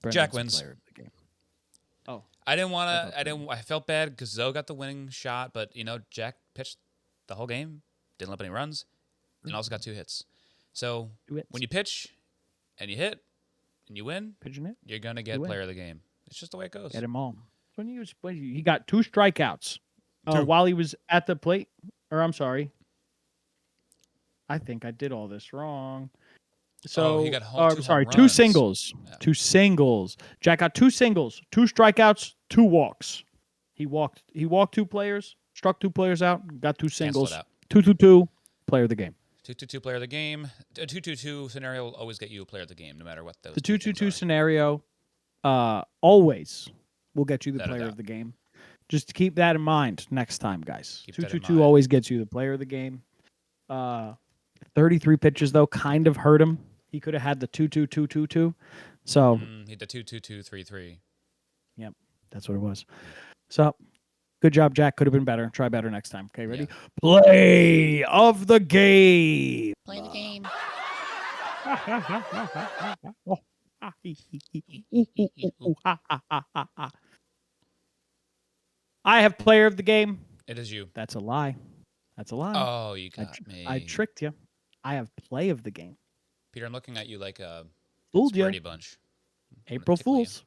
[SPEAKER 2] Brendan's
[SPEAKER 1] Jack wins.
[SPEAKER 2] Player of the game. Oh.
[SPEAKER 1] I felt bad because Zoe got the winning shot, but Jack pitched the whole game, didn't let up any runs, and also got 2 hits. So when you pitch and you hit and you win, you're gonna get player of the game. It's just the way it goes.
[SPEAKER 2] Get him all. When he got 2 strikeouts while he was at the plate. Or I'm sorry. I think I did all this wrong. So
[SPEAKER 1] he got home
[SPEAKER 2] 2 singles. Yeah. 2 singles. Jack got 2 singles, 2 strikeouts, 2 walks. He walked 2 players, struck 2 players out, got 2 singles. 2-2-2, player of the game.
[SPEAKER 1] 2-2-2 player of the game. A 2-2-2 scenario will always get you a player of the game, no matter what those.
[SPEAKER 2] The 2-2-2 scenario always will get you the player of the game Just keep that in mind next time, guys.
[SPEAKER 1] Keep that in
[SPEAKER 2] 222
[SPEAKER 1] mind.
[SPEAKER 2] always gets you the player of the game. 33 pitches though kind of hurt him. He could have had the 2-2-2-2-2. So,
[SPEAKER 1] He did 2-2-2-3-3.
[SPEAKER 2] yep, that's what it was. So, good job, Jack. Could have been better. Try better next time. Okay, ready?
[SPEAKER 1] Yeah.
[SPEAKER 2] Play of the game.
[SPEAKER 3] Play the game.
[SPEAKER 2] I have player of the game.
[SPEAKER 1] It is you.
[SPEAKER 2] That's a lie. That's a lie.
[SPEAKER 1] Oh, you got me.
[SPEAKER 2] I tricked you. I have play of the game.
[SPEAKER 1] Peter, I'm looking at you like a
[SPEAKER 2] Fooled you.
[SPEAKER 1] Brady Bunch.
[SPEAKER 2] April
[SPEAKER 1] tickle you.
[SPEAKER 2] Fools.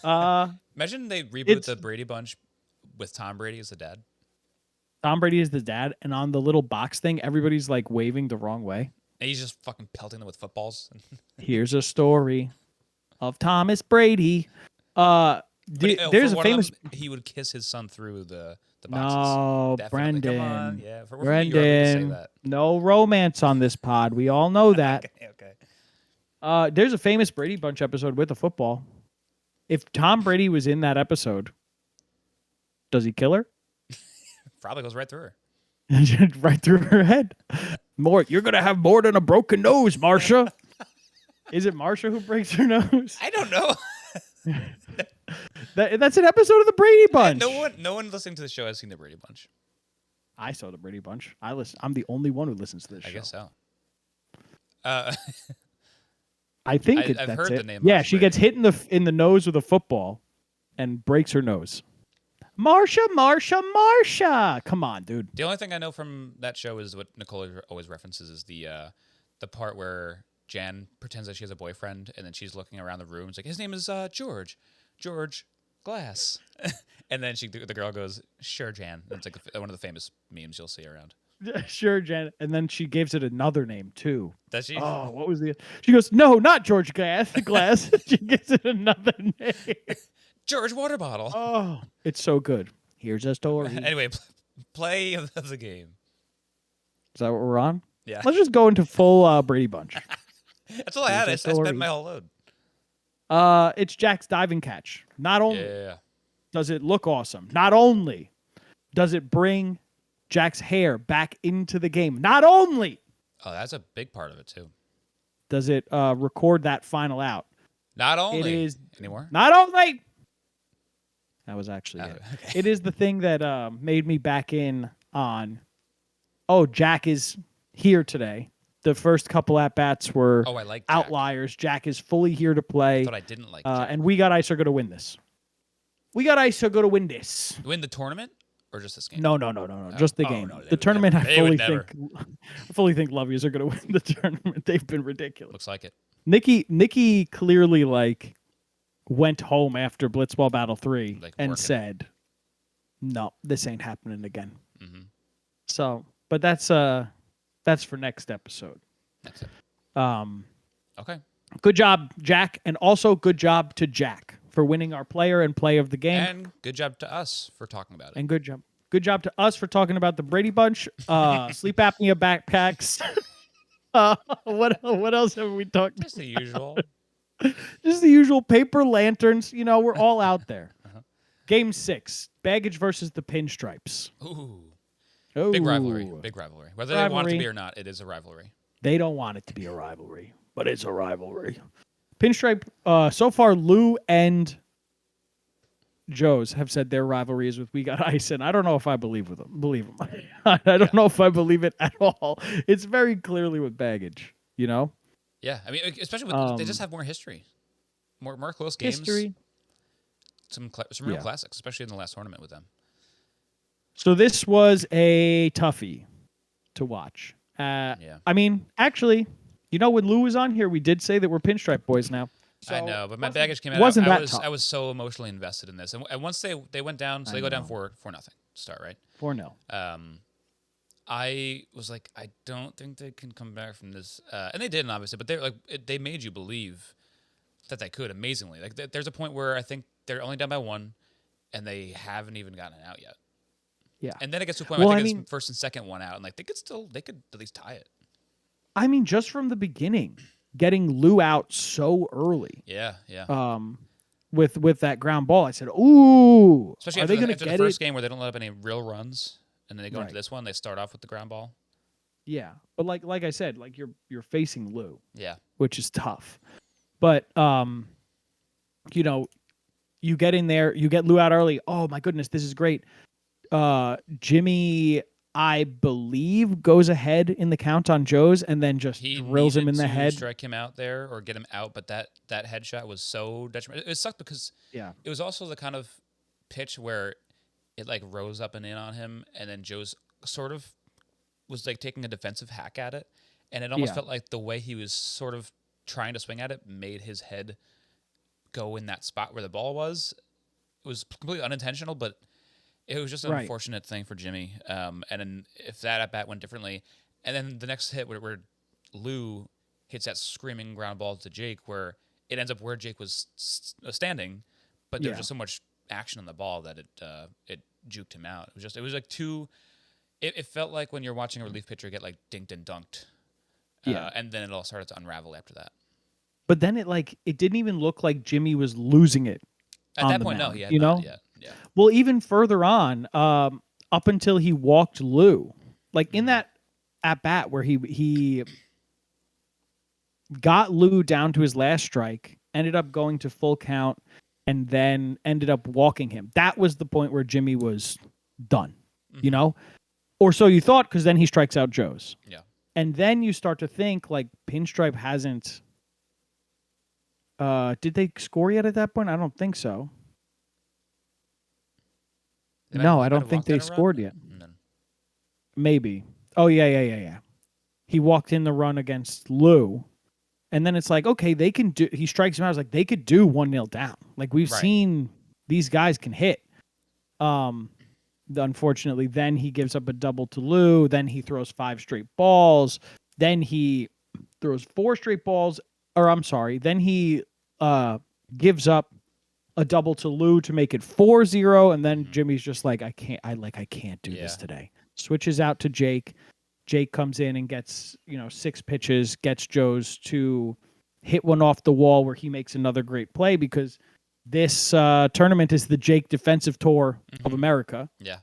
[SPEAKER 1] Imagine they reboot
[SPEAKER 2] it's-
[SPEAKER 1] the Brady Bunch with Tom Brady as the dad.
[SPEAKER 2] Tom Brady is the dad, and on the little box thing, everybody's like waving the wrong way.
[SPEAKER 1] And he's just fucking pelting them with footballs.
[SPEAKER 2] Here's a story of Thomas Brady.
[SPEAKER 1] But
[SPEAKER 2] There's
[SPEAKER 1] for
[SPEAKER 2] a
[SPEAKER 1] one of
[SPEAKER 2] famous.
[SPEAKER 1] them, he would kiss his son through the boxes.
[SPEAKER 2] No,
[SPEAKER 1] Definitely.
[SPEAKER 2] Brendan.
[SPEAKER 1] Come on. Yeah, for New York, we can say
[SPEAKER 2] Brendan.
[SPEAKER 1] that.
[SPEAKER 2] No romance on this pod. We all know that.
[SPEAKER 1] Okay.
[SPEAKER 2] There's a famous Brady Bunch episode with a football. If Tom Brady was in that episode, does he kill her?
[SPEAKER 1] Probably goes right through her.
[SPEAKER 2] Right through her head. You're gonna have more than a broken nose, Marsha. Is it Marsha who breaks her nose?
[SPEAKER 1] I don't know.
[SPEAKER 2] That's an episode of the Brady Bunch.
[SPEAKER 1] No one listening to the show has seen the Brady Bunch.
[SPEAKER 2] I saw the Brady Bunch. I'm the only one who listens to this show.
[SPEAKER 1] I guess so.
[SPEAKER 2] I think
[SPEAKER 1] I've
[SPEAKER 2] that's
[SPEAKER 1] heard
[SPEAKER 2] it.
[SPEAKER 1] the name
[SPEAKER 2] Yeah,
[SPEAKER 1] Marsha
[SPEAKER 2] she gets hit in the nose with a football and breaks her nose. Marsha. Come on, dude.
[SPEAKER 1] The only thing I know from that show is what Nicole always references is the part where Jan pretends that she has a boyfriend and then she's looking around the room. It's like, his name is George Glass. And then the girl goes, sure, Jan. And it's like one of the famous memes you'll see around.
[SPEAKER 2] Sure, Janet. And then she gives it another name too.
[SPEAKER 1] Does she?
[SPEAKER 2] Oh, what was the? She goes, no, not George Glass. She gives it another name.
[SPEAKER 1] George Water Bottle.
[SPEAKER 2] Oh, it's so good. Here's a story.
[SPEAKER 1] Anyway, play of the game.
[SPEAKER 2] Is that what we're on?
[SPEAKER 1] Yeah.
[SPEAKER 2] Let's just go into full Brady Bunch.
[SPEAKER 1] That's all I had. I
[SPEAKER 2] Here's a story.
[SPEAKER 1] spent my whole load.
[SPEAKER 2] It's Jack's diving catch. Not only
[SPEAKER 1] Yeah.
[SPEAKER 2] does it look awesome, not only does it bring Jack's hair back into the game, not only
[SPEAKER 1] Oh, that's a big part of it, too.
[SPEAKER 2] does it record that final out.
[SPEAKER 1] Not only.
[SPEAKER 2] It is
[SPEAKER 1] Anymore?
[SPEAKER 2] not only. That was actually it.
[SPEAKER 1] Okay.
[SPEAKER 2] It is the thing that made me back in on. Oh, Jack is here today. The first couple at bats were
[SPEAKER 1] Oh, I like Jack.
[SPEAKER 2] outliers. Jack is fully here to play.
[SPEAKER 1] I thought I didn't like Jack.
[SPEAKER 2] And We Got Ice are going to win this. We Got Ice are going to win this.
[SPEAKER 1] Win the tournament or just this game?
[SPEAKER 2] No. Just the
[SPEAKER 1] Oh,
[SPEAKER 2] game.
[SPEAKER 1] no, they
[SPEAKER 2] The
[SPEAKER 1] would
[SPEAKER 2] tournament,
[SPEAKER 1] never.
[SPEAKER 2] I
[SPEAKER 1] They would
[SPEAKER 2] fully think Lovies are going to win the tournament. They've been ridiculous.
[SPEAKER 1] Looks like it.
[SPEAKER 2] Nikki clearly went home after Blitzball Battle 3 and
[SPEAKER 1] working.
[SPEAKER 2] said, "No, this ain't happening again."
[SPEAKER 1] Mm-hmm.
[SPEAKER 2] So, but that's for next episode.
[SPEAKER 1] That's it. Okay.
[SPEAKER 2] Good job, Jack, and also good job to Jack for winning our player and play of the game.
[SPEAKER 1] And good job to us for talking about it.
[SPEAKER 2] And good job to us for talking about the Brady Bunch, sleep apnea backpacks. What else have we talked?
[SPEAKER 1] Just the usual.
[SPEAKER 2] Just the usual paper lanterns. We're all out there. Game 6, Baggage versus the Pinstripes.
[SPEAKER 1] Ooh.
[SPEAKER 2] Oh,
[SPEAKER 1] Big rivalry. Whether they want it to be or not, it is a rivalry.
[SPEAKER 2] They don't want it to be a rivalry, but it's a rivalry. Pinstripe. So far, Lou and Joe's have said their rivalry is with We Got Ice, and I don't know if I believe them. I don't know if I believe it at all. It's very clearly with Baggage.
[SPEAKER 1] Yeah, I mean, especially with they just have more history, more close games.
[SPEAKER 2] History.
[SPEAKER 1] Some real classics, especially in the last tournament with them.
[SPEAKER 2] So this was a toughie to watch.
[SPEAKER 1] Yeah.
[SPEAKER 2] I mean, actually, when Lou was on here, we did say that we're Pinstripe boys now. So
[SPEAKER 1] I know, but my Baggage came out.
[SPEAKER 2] Wasn't
[SPEAKER 1] I
[SPEAKER 2] that
[SPEAKER 1] was
[SPEAKER 2] tough?
[SPEAKER 1] I was so emotionally invested in this, and once they went down, so they go down 4-0 to start, right?
[SPEAKER 2] 4-0.
[SPEAKER 1] I was like, I don't think they can come back from this, and they didn't obviously, but they made you believe that they could amazingly. There's a point where I think they're only down by 1, and they haven't even gotten it out yet.
[SPEAKER 2] Yeah.
[SPEAKER 1] And then it gets to a point where I think it's first and second one out, and they could at least tie it.
[SPEAKER 2] I mean, just from the beginning, getting Lou out so early.
[SPEAKER 1] Yeah, yeah.
[SPEAKER 2] With that ground ball, I said, "Ooh,
[SPEAKER 1] Especially
[SPEAKER 2] are they going to
[SPEAKER 1] after the
[SPEAKER 2] get
[SPEAKER 1] first
[SPEAKER 2] it?"
[SPEAKER 1] game where they don't let up any real runs, and then they go into
[SPEAKER 2] Right.
[SPEAKER 1] this one, they start off with the ground ball.
[SPEAKER 2] Yeah, but like I said, like you're facing Lou,
[SPEAKER 1] Yeah.
[SPEAKER 2] which is tough. But you know, you get in there, you get Lou out early. Oh my goodness, this is great. Jimmy, I believe, goes ahead in the count on Joe's and then just
[SPEAKER 1] He
[SPEAKER 2] drills him
[SPEAKER 1] needed
[SPEAKER 2] in the
[SPEAKER 1] to
[SPEAKER 2] head.
[SPEAKER 1] strike him out there or get him out, but that headshot was so detrimental. It sucked because
[SPEAKER 2] Yeah.
[SPEAKER 1] it was also the kind of pitch where it like rose up and in on him, and then Joe's sort of was like taking a defensive hack at it, and it almost
[SPEAKER 2] Yeah.
[SPEAKER 1] felt like the way he was sort of trying to swing at it made his head go in that spot where the ball was. It was completely unintentional, but it was just an
[SPEAKER 2] Right.
[SPEAKER 1] unfortunate thing for Jimmy. And then if that at bat went differently, and then the next hit where Lou hits that screaming ground ball to Jake, where it ends up where Jake was standing, but there was
[SPEAKER 2] Yeah.
[SPEAKER 1] just so much action on the ball that it juked him out. It was like too. It felt like when you're watching a relief pitcher get like dinked and dunked,
[SPEAKER 2] Yeah.
[SPEAKER 1] and then it all started to unravel after that.
[SPEAKER 2] But then it didn't even look like Jimmy was losing it
[SPEAKER 1] At
[SPEAKER 2] on
[SPEAKER 1] that
[SPEAKER 2] the
[SPEAKER 1] point, no,
[SPEAKER 2] mound,
[SPEAKER 1] he had
[SPEAKER 2] you
[SPEAKER 1] not
[SPEAKER 2] know?
[SPEAKER 1] yet. Yeah,
[SPEAKER 2] Well, even further on, up until he walked Lou, like in that at bat where he got Lou down to his last strike, ended up going to full count, and then ended up walking him. That was the point where Jimmy was done, you know? Or so you thought, because then he strikes out Joe's.
[SPEAKER 1] yeah.
[SPEAKER 2] And then you start to think, like, Pinstripe hasn't. Did they score yet at that point? I don't think so. No, I don't think they scored yet. Maybe. Oh, yeah. He walked in the run against Lou. And then it's like, okay, they can do. He strikes him out. I was like, they could do 1-0 down. Like, we've seen these guys can hit. Unfortunately, then he gives up a double to Lou. Then he throws 5 straight balls. Then he throws 4 straight balls. Or I'm sorry. Then he gives up a double to Lou to make it 4-0. And then Jimmy's just like, I can't do this today. Switches out to Jake. Jake comes in and gets, 6 pitches, gets Joe's to hit one off the wall where he makes another great play because this tournament is the Jake Defensive Tour of America.
[SPEAKER 1] Yeah.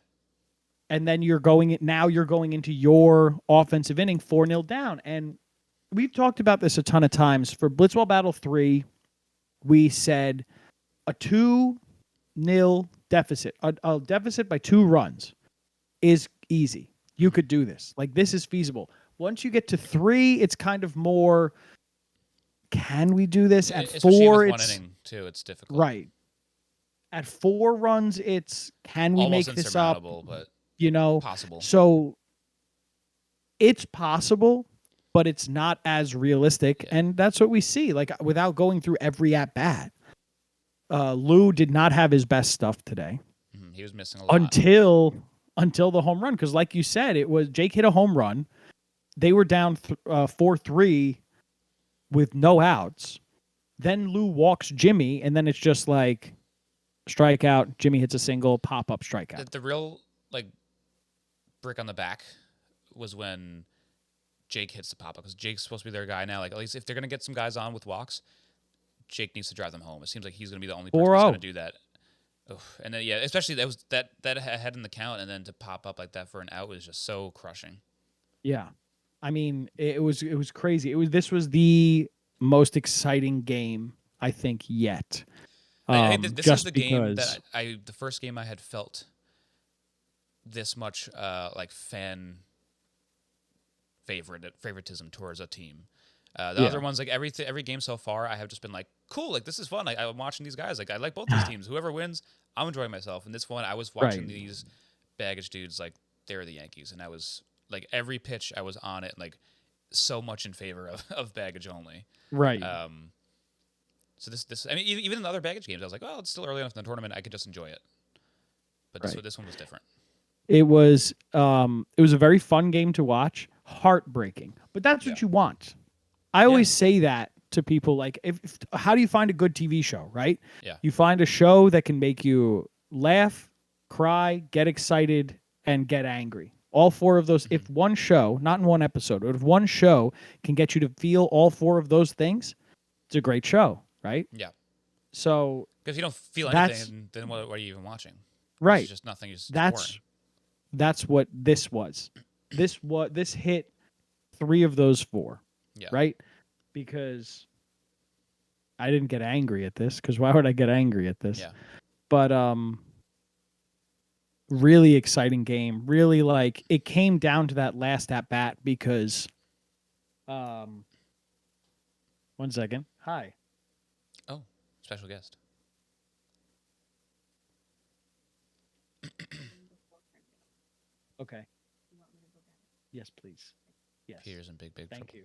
[SPEAKER 2] And then you're going into your offensive inning 4-0 down. And we've talked about this a ton of times. For Blitzball Battle 3, we said a 2-0 deficit, a deficit by 2 runs is easy. You could do this. Like, this is feasible. Once you get to 3, it's kind of more, can we do this? At
[SPEAKER 1] Especially
[SPEAKER 2] 4,
[SPEAKER 1] with
[SPEAKER 2] it's
[SPEAKER 1] one inning too. It's difficult.
[SPEAKER 2] Right. At 4 runs, it's, can we
[SPEAKER 1] Almost
[SPEAKER 2] make this up?
[SPEAKER 1] insurmountable, but possible.
[SPEAKER 2] So it's possible, but it's not as realistic.
[SPEAKER 1] Yeah.
[SPEAKER 2] And that's what we see. Like, without going through every at bat, Lou did not have his best stuff today.
[SPEAKER 1] He was missing a lot.
[SPEAKER 2] Until the home run. Because like you said, it was Jake hit a home run. They were down 4-3 with no outs. Then Lou walks Jimmy, and then it's just like strikeout. Jimmy hits a single, pop-up strikeout.
[SPEAKER 1] The real, like, brick on the back was when Jake hits the pop-up. Because Jake's supposed to be their guy now. Like, at least if they're going to get some guys on with walks, Jake needs to drive them home. It seems like he's going to be the only person who's going to do that. Oof. And then, especially that head in the count, and then to pop up like that for an out was just so crushing.
[SPEAKER 2] Yeah, I mean, it was crazy. This was the most exciting game I think yet.
[SPEAKER 1] This is the game that the first game I had felt this much like fan favoritism towards a team. The other ones, like every game so far, I have just been like, cool, like this is fun. Like I'm watching these guys. Like I like both these teams. Whoever wins, I'm enjoying myself. And this one, I was watching these baggage dudes like they're the Yankees, and I was like every pitch I was on it, like so much in favor of baggage only.
[SPEAKER 2] Right.
[SPEAKER 1] So this I mean even in the other baggage games, I was like, well, it's still early enough in the tournament, I could just enjoy it. But this one was different.
[SPEAKER 2] It was a very fun game to watch. Heartbreaking, but that's what you want. I always say that to people. Like, how do you find a good TV show? Right?
[SPEAKER 1] Yeah.
[SPEAKER 2] You find a show that can make you laugh, cry, get excited, and get angry. All 4 of those, if one show, not in one episode, but if one show can get you to feel all 4 of those things, it's a great show, right?
[SPEAKER 1] Yeah.
[SPEAKER 2] So
[SPEAKER 1] Because if you don't feel
[SPEAKER 2] that's
[SPEAKER 1] anything, then what are you even watching?
[SPEAKER 2] right.
[SPEAKER 1] It's just nothing. It's boring.
[SPEAKER 2] That's what this was. This hit 3 of those 4,
[SPEAKER 1] Yeah.
[SPEAKER 2] right? Because I didn't get angry at this. Because why would I get angry at this?
[SPEAKER 1] Yeah.
[SPEAKER 2] But really exciting game. Really, like, it came down to that last at bat because 1 second. Hi.
[SPEAKER 1] Oh, special guest.
[SPEAKER 2] Okay. Yes, please. Yes.
[SPEAKER 1] Peter's in big
[SPEAKER 2] Thank
[SPEAKER 1] trouble.
[SPEAKER 2] you.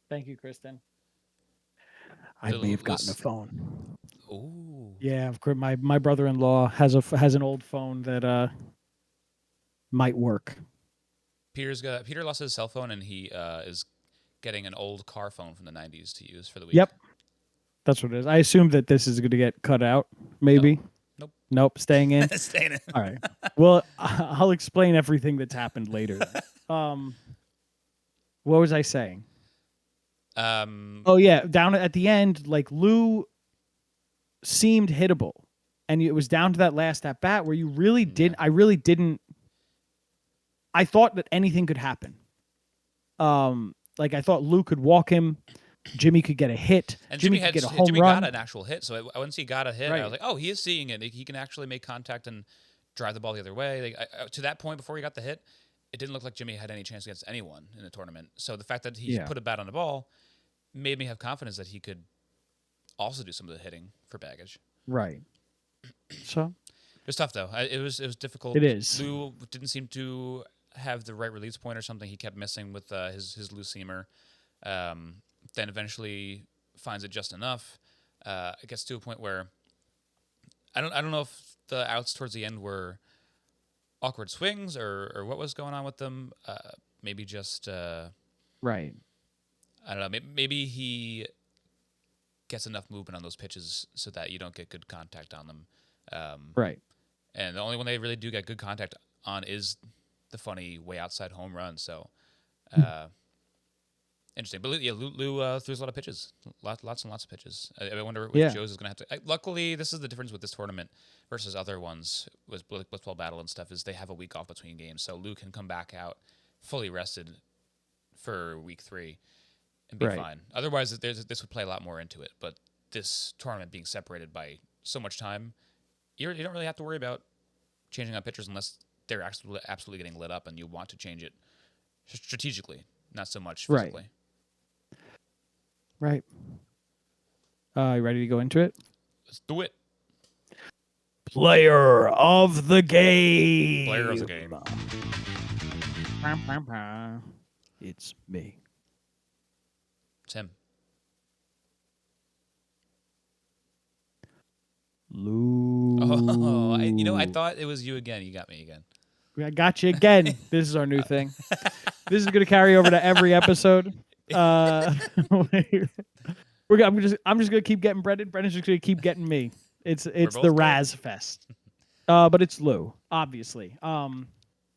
[SPEAKER 2] Thank you, Kristen.
[SPEAKER 1] I may have
[SPEAKER 2] gotten a phone.
[SPEAKER 1] Ooh.
[SPEAKER 2] Yeah, of course. My brother-in-law has an old phone that might work.
[SPEAKER 1] Peter lost his cell phone, and he is getting an old car phone from the 90s to use for the week.
[SPEAKER 2] Yep. That's what it is. I assume that this is going to get cut out, maybe.
[SPEAKER 1] Nope.
[SPEAKER 2] Nope, staying in.
[SPEAKER 1] Staying in.
[SPEAKER 2] All right. Well, I'll explain everything that's happened later. What was I saying? Oh yeah, down at the end, like Lou seemed hittable, and it was down to that last at bat where you really didn't. I really didn't. I thought that anything could happen. Like I thought Lou could walk him, Jimmy could get a hit,
[SPEAKER 1] and
[SPEAKER 2] Jimmy could get a home run.
[SPEAKER 1] Got an actual hit, so once he got a hit, I was like, oh, he is seeing it. He can actually make contact and drive the ball the other way. Like, to that point, before he got the hit, it didn't look like Jimmy had any chance against anyone in the tournament. So the fact that he put a bat on the ball made me have confidence that he could also do some of the hitting for baggage.
[SPEAKER 2] Right. So
[SPEAKER 1] it was tough though. It was difficult.
[SPEAKER 2] It is.
[SPEAKER 1] Lou didn't seem to have the right release point or something. He kept missing with his loose seamer. Then eventually finds it just enough. It gets to a point where I don't know if the outs towards the end were awkward swings or what was going on with them. Maybe just
[SPEAKER 2] right.
[SPEAKER 1] I don't know. Maybe he gets enough movement on those pitches so that you don't get good contact on them.
[SPEAKER 2] Right.
[SPEAKER 1] And the only one they really do get good contact on is the funny way outside home run. So interesting. But yeah, Lou throws a lot of pitches, lots and lots of pitches. I wonder if Joe's is going to have to. Luckily, this is the difference with this tournament versus other ones with Blitzball Battle and stuff is they have a week off between games, so Lou can come back out fully rested for week 3 and be fine. Otherwise, this would play a lot more into it. But this tournament being separated by so much time, you don't really have to worry about changing out pitchers unless they're absolutely getting lit up and you want to change it strategically, not so much physically.
[SPEAKER 2] Right. You ready to go into it?
[SPEAKER 1] Let's do it.
[SPEAKER 2] Player of the game.
[SPEAKER 1] Player of the game.
[SPEAKER 2] It's me.
[SPEAKER 1] It's him.
[SPEAKER 2] Lou.
[SPEAKER 1] Oh, I thought it was you again. You got me again.
[SPEAKER 2] I got you again. This is our new thing. This is going to carry over to every episode. I'm just going to keep getting Brendan. Brendan's just going to keep getting me. It's the Raz Fest. But it's Lou, obviously.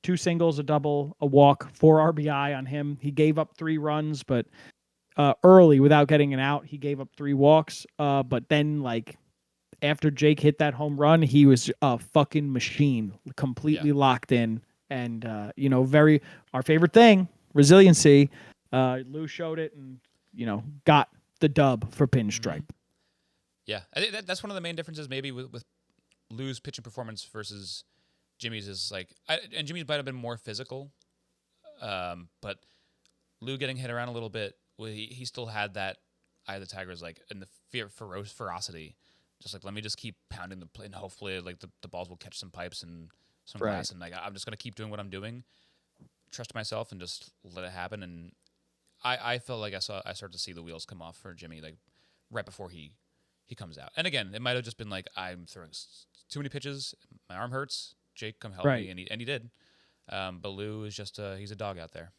[SPEAKER 2] 2 singles, a double, a walk, 4 RBI on him. He gave up 3 runs, but early without getting an out, he gave up 3 walks. But then, like, after Jake hit that home run, he was a fucking machine, completely locked in. And, our favorite thing, resiliency. Lou showed it and, got the dub for Pinstripe.
[SPEAKER 1] Yeah, I think that's one of the main differences maybe with Lou's pitching performance versus Jimmy's is like, and Jimmy's might have been more physical, but Lou getting hit around a little bit, he still had that Eye of the Tigers, like, in the ferocity. Just like, let me just keep pounding the play, and hopefully, like, the balls will catch some pipes and some glass, and like I'm just gonna keep doing what I'm doing, trust myself, and just let it happen. And I felt like I started to see the wheels come off for Jimmy, like right before he comes out. And again, it might have just been like I'm throwing too many pitches, my arm hurts. Jake, come help me, and he did. But Lou is just he's a dog out there.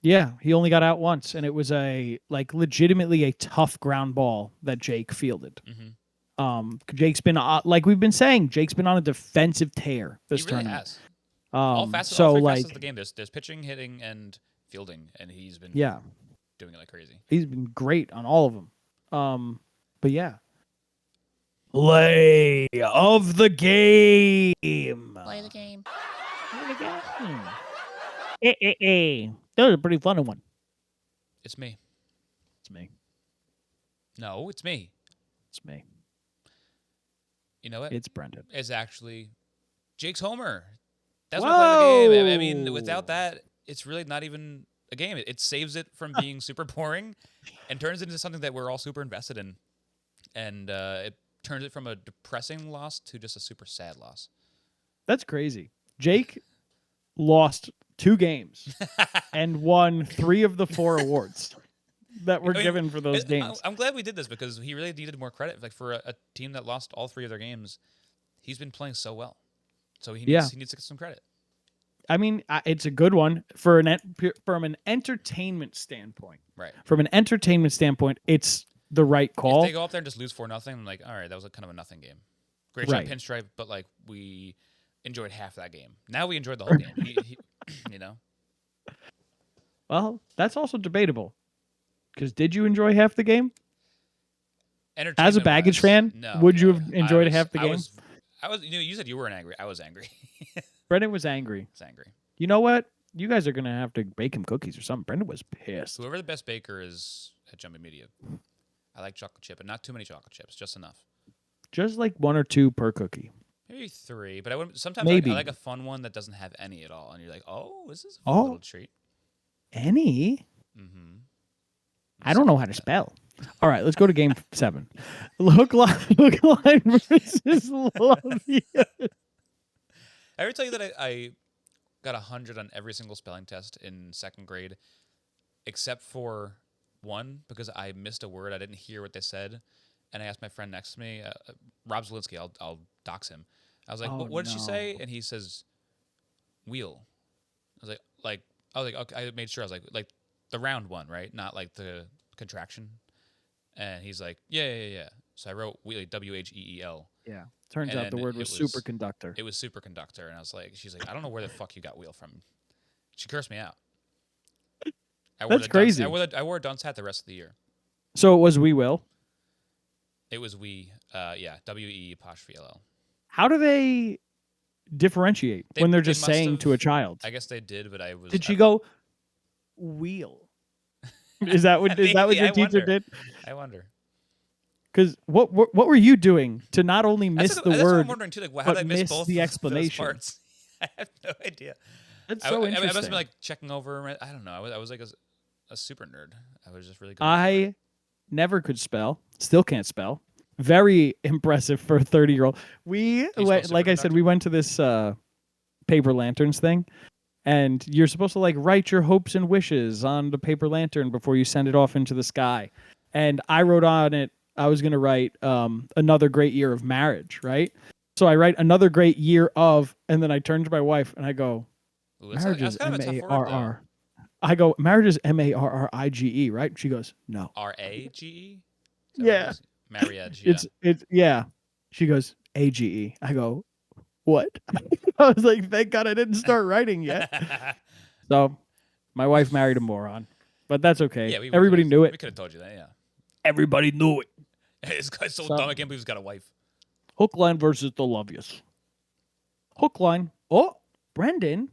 [SPEAKER 2] Yeah, he only got out once, and it was legitimately a tough ground ball that Jake fielded.
[SPEAKER 1] Mm-hmm.
[SPEAKER 2] Jake's been like we've been saying, Jake's been on a defensive tear this tournament.
[SPEAKER 1] Has. All three facets of the game. There's pitching, hitting, and fielding, and he's been doing it like crazy.
[SPEAKER 2] He's been great on all of them. But yeah. Play of the game.
[SPEAKER 1] Play the game.
[SPEAKER 2] That was a pretty funny one.
[SPEAKER 1] It's me.
[SPEAKER 2] It's me.
[SPEAKER 1] No, it's me.
[SPEAKER 2] It's me.
[SPEAKER 1] You know what?
[SPEAKER 2] It's Brendan.
[SPEAKER 1] It's actually Jake's homer. That's why I play the game. I mean, without that, it's really not even a game. It saves it from being super boring and turns it into something that we're all super invested in. And it turns it from a depressing loss to just a super sad loss.
[SPEAKER 2] That's crazy. Jake lost 2 games and won 3 of the 4 awards that were given for those games.
[SPEAKER 1] I'm glad we did this because he really needed more credit. Like for a team that lost all 3 of their games, he's been playing so well. So he needs to get some credit.
[SPEAKER 2] I mean, it's a good one from an entertainment standpoint.
[SPEAKER 1] Right.
[SPEAKER 2] From an entertainment standpoint, it's the right call.
[SPEAKER 1] If they go up there and just lose 4-0, I'm like, all right, that was kind of a nothing game. Great shot pinstripe, but like we enjoyed half that game. Now we enjoyed the whole game. You know.
[SPEAKER 2] Well, that's also debatable. Because did you enjoy half the game? As a baggage fan, would you have enjoyed half the game?
[SPEAKER 1] I was. You said you weren't angry. I was angry.
[SPEAKER 2] Brendan was angry.
[SPEAKER 1] I was angry.
[SPEAKER 2] You know what? You guys are gonna have to bake him cookies or something. Brendan was pissed.
[SPEAKER 1] Whoever the best baker is at Jumping Media, I like chocolate chip, and not too many chocolate chips, just enough.
[SPEAKER 2] Just like 1 or 2 per cookie.
[SPEAKER 1] Maybe 3, but I would sometimes I like a fun one that doesn't have any at all, and you're like, oh, this is a little treat.
[SPEAKER 2] Any?
[SPEAKER 1] Mm-hmm.
[SPEAKER 2] I don't know how to spell. All right, let's go to game 7. Hook line versus Lovey.
[SPEAKER 1] I ever tell you that I got 100 on every single spelling test in 2nd grade, except for one because I missed a word. I didn't hear what they said, and I asked my friend next to me, Rob Zielinski. I'll dox him. I was like, "What did she say?" And he says, "Wheel." I was like, okay. I made sure. I was like the round one, right? Not like the contraction. And he's like, yeah. So I wrote wheel, WHEEL.
[SPEAKER 2] Yeah. Turns out the word was superconductor.
[SPEAKER 1] It was superconductor, and I was like, she's like, I don't know where the fuck you got wheel from. She cursed me out.
[SPEAKER 2] That's crazy.
[SPEAKER 1] I wore a dunce hat the rest of the year.
[SPEAKER 2] So it was we will.
[SPEAKER 1] It was WE''.
[SPEAKER 2] How do they differentiate when they're just saying to a child?
[SPEAKER 1] I guess they did, but I was.
[SPEAKER 2] Did she go wheel? Is that what your teacher did?
[SPEAKER 1] I wonder.
[SPEAKER 2] Because what were you doing to not only miss the word,
[SPEAKER 1] that's what I'm wondering too. Like, how did I miss both
[SPEAKER 2] the explanation?
[SPEAKER 1] Those parts? I have no idea.
[SPEAKER 2] That's so interesting.
[SPEAKER 1] I must have been like checking over. I don't know. I was like a super nerd. I was just really good.
[SPEAKER 2] I never could spell. Still can't spell. Very impressive for a 30-year-old. Like I said, we went to this paper lanterns thing. And you're supposed to like write your hopes and wishes on the paper lantern before you send it off into the sky. And I wrote on it, I was going to write another great year of marriage, right? So I write another great year of, and then I turn to my wife and I go, marriage is M-A-R-R. I go, marriage is M-A-R-R-I-G-E, right? She goes, no.
[SPEAKER 1] R-A-G-E?
[SPEAKER 2] Yeah.
[SPEAKER 1] Marriage, yeah.
[SPEAKER 2] It's yeah. She goes, A-G-E. I go, what? I was like, thank God I didn't start writing yet. So my wife married a moron, but that's okay. Yeah, everybody knew it.
[SPEAKER 1] We could have told you that, yeah.
[SPEAKER 2] Everybody knew it.
[SPEAKER 1] Hey, this guy's so dumb. I can't believe he's got a wife.
[SPEAKER 2] Hook line versus the Lovius. Hook line. Oh, Brendan,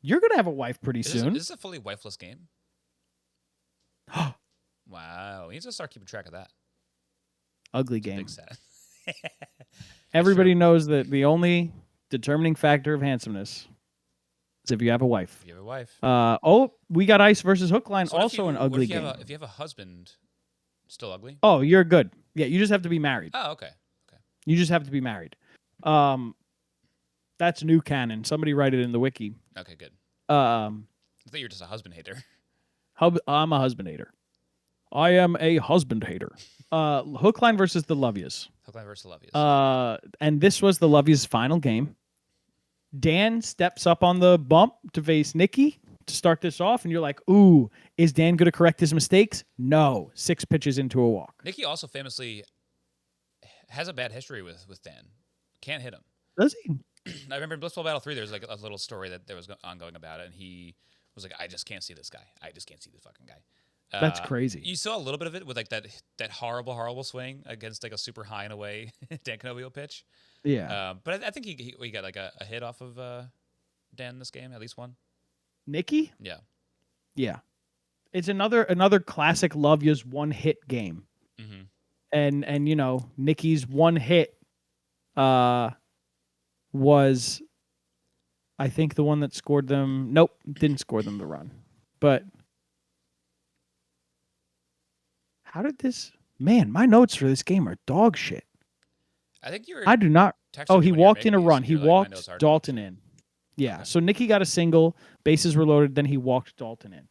[SPEAKER 2] you're going to have a wife pretty soon.
[SPEAKER 1] Is this a fully wifeless game? Wow. He needs to start keeping track of that.
[SPEAKER 2] Ugly game.
[SPEAKER 1] Big set.
[SPEAKER 2] Everybody knows that the only determining factor of handsomeness is if you have a wife.
[SPEAKER 1] If you have a wife.
[SPEAKER 2] We got ice versus hook line. So also an ugly game.
[SPEAKER 1] If you have a husband, still ugly?
[SPEAKER 2] Oh, you're good. Yeah, you just have to be married.
[SPEAKER 1] Oh, okay.
[SPEAKER 2] You just have to be married. That's new canon. Somebody write it in the wiki.
[SPEAKER 1] Okay, good.
[SPEAKER 2] I
[SPEAKER 1] thought you were just a husband hater.
[SPEAKER 2] I'm a husband hater. I am a husband hater. Hook line versus the Lovius.
[SPEAKER 1] Hook line versus the Lovius.
[SPEAKER 2] And this was the Lovius' final game. Dan steps up on the bump to face Nikki to start this off, and you're like, ooh, is Dan going to correct his mistakes? No. 6 pitches into a walk.
[SPEAKER 1] Nikki also famously has a bad history with Dan. Can't hit him.
[SPEAKER 2] Does he?
[SPEAKER 1] I remember in Blitzball Battle 3, there was like a little story that there was ongoing about it, and he was like, I just can't see this guy. I just can't see this fucking guy.
[SPEAKER 2] That's crazy.
[SPEAKER 1] You saw a little bit of it with like that horrible swing against like a super high and away Dan Canobio pitch.
[SPEAKER 2] Yeah.
[SPEAKER 1] But I think he got like a hit off of Dan this game, at least one.
[SPEAKER 2] Nikki?
[SPEAKER 1] Yeah.
[SPEAKER 2] Yeah. It's another classic Love Ya's one hit game.
[SPEAKER 1] Mm-hmm.
[SPEAKER 2] And you know, Nikki's one hit was I think the one that scored them. Nope, didn't score them the run. But how did this? Man, my notes for this game are dog shit.
[SPEAKER 1] I think you were.
[SPEAKER 2] I do not. Oh, he walked in a run. He
[SPEAKER 1] like,
[SPEAKER 2] walked Dalton in. Yeah.
[SPEAKER 1] Okay.
[SPEAKER 2] So Nikki got a single. Bases were loaded. Then he walked Dalton in.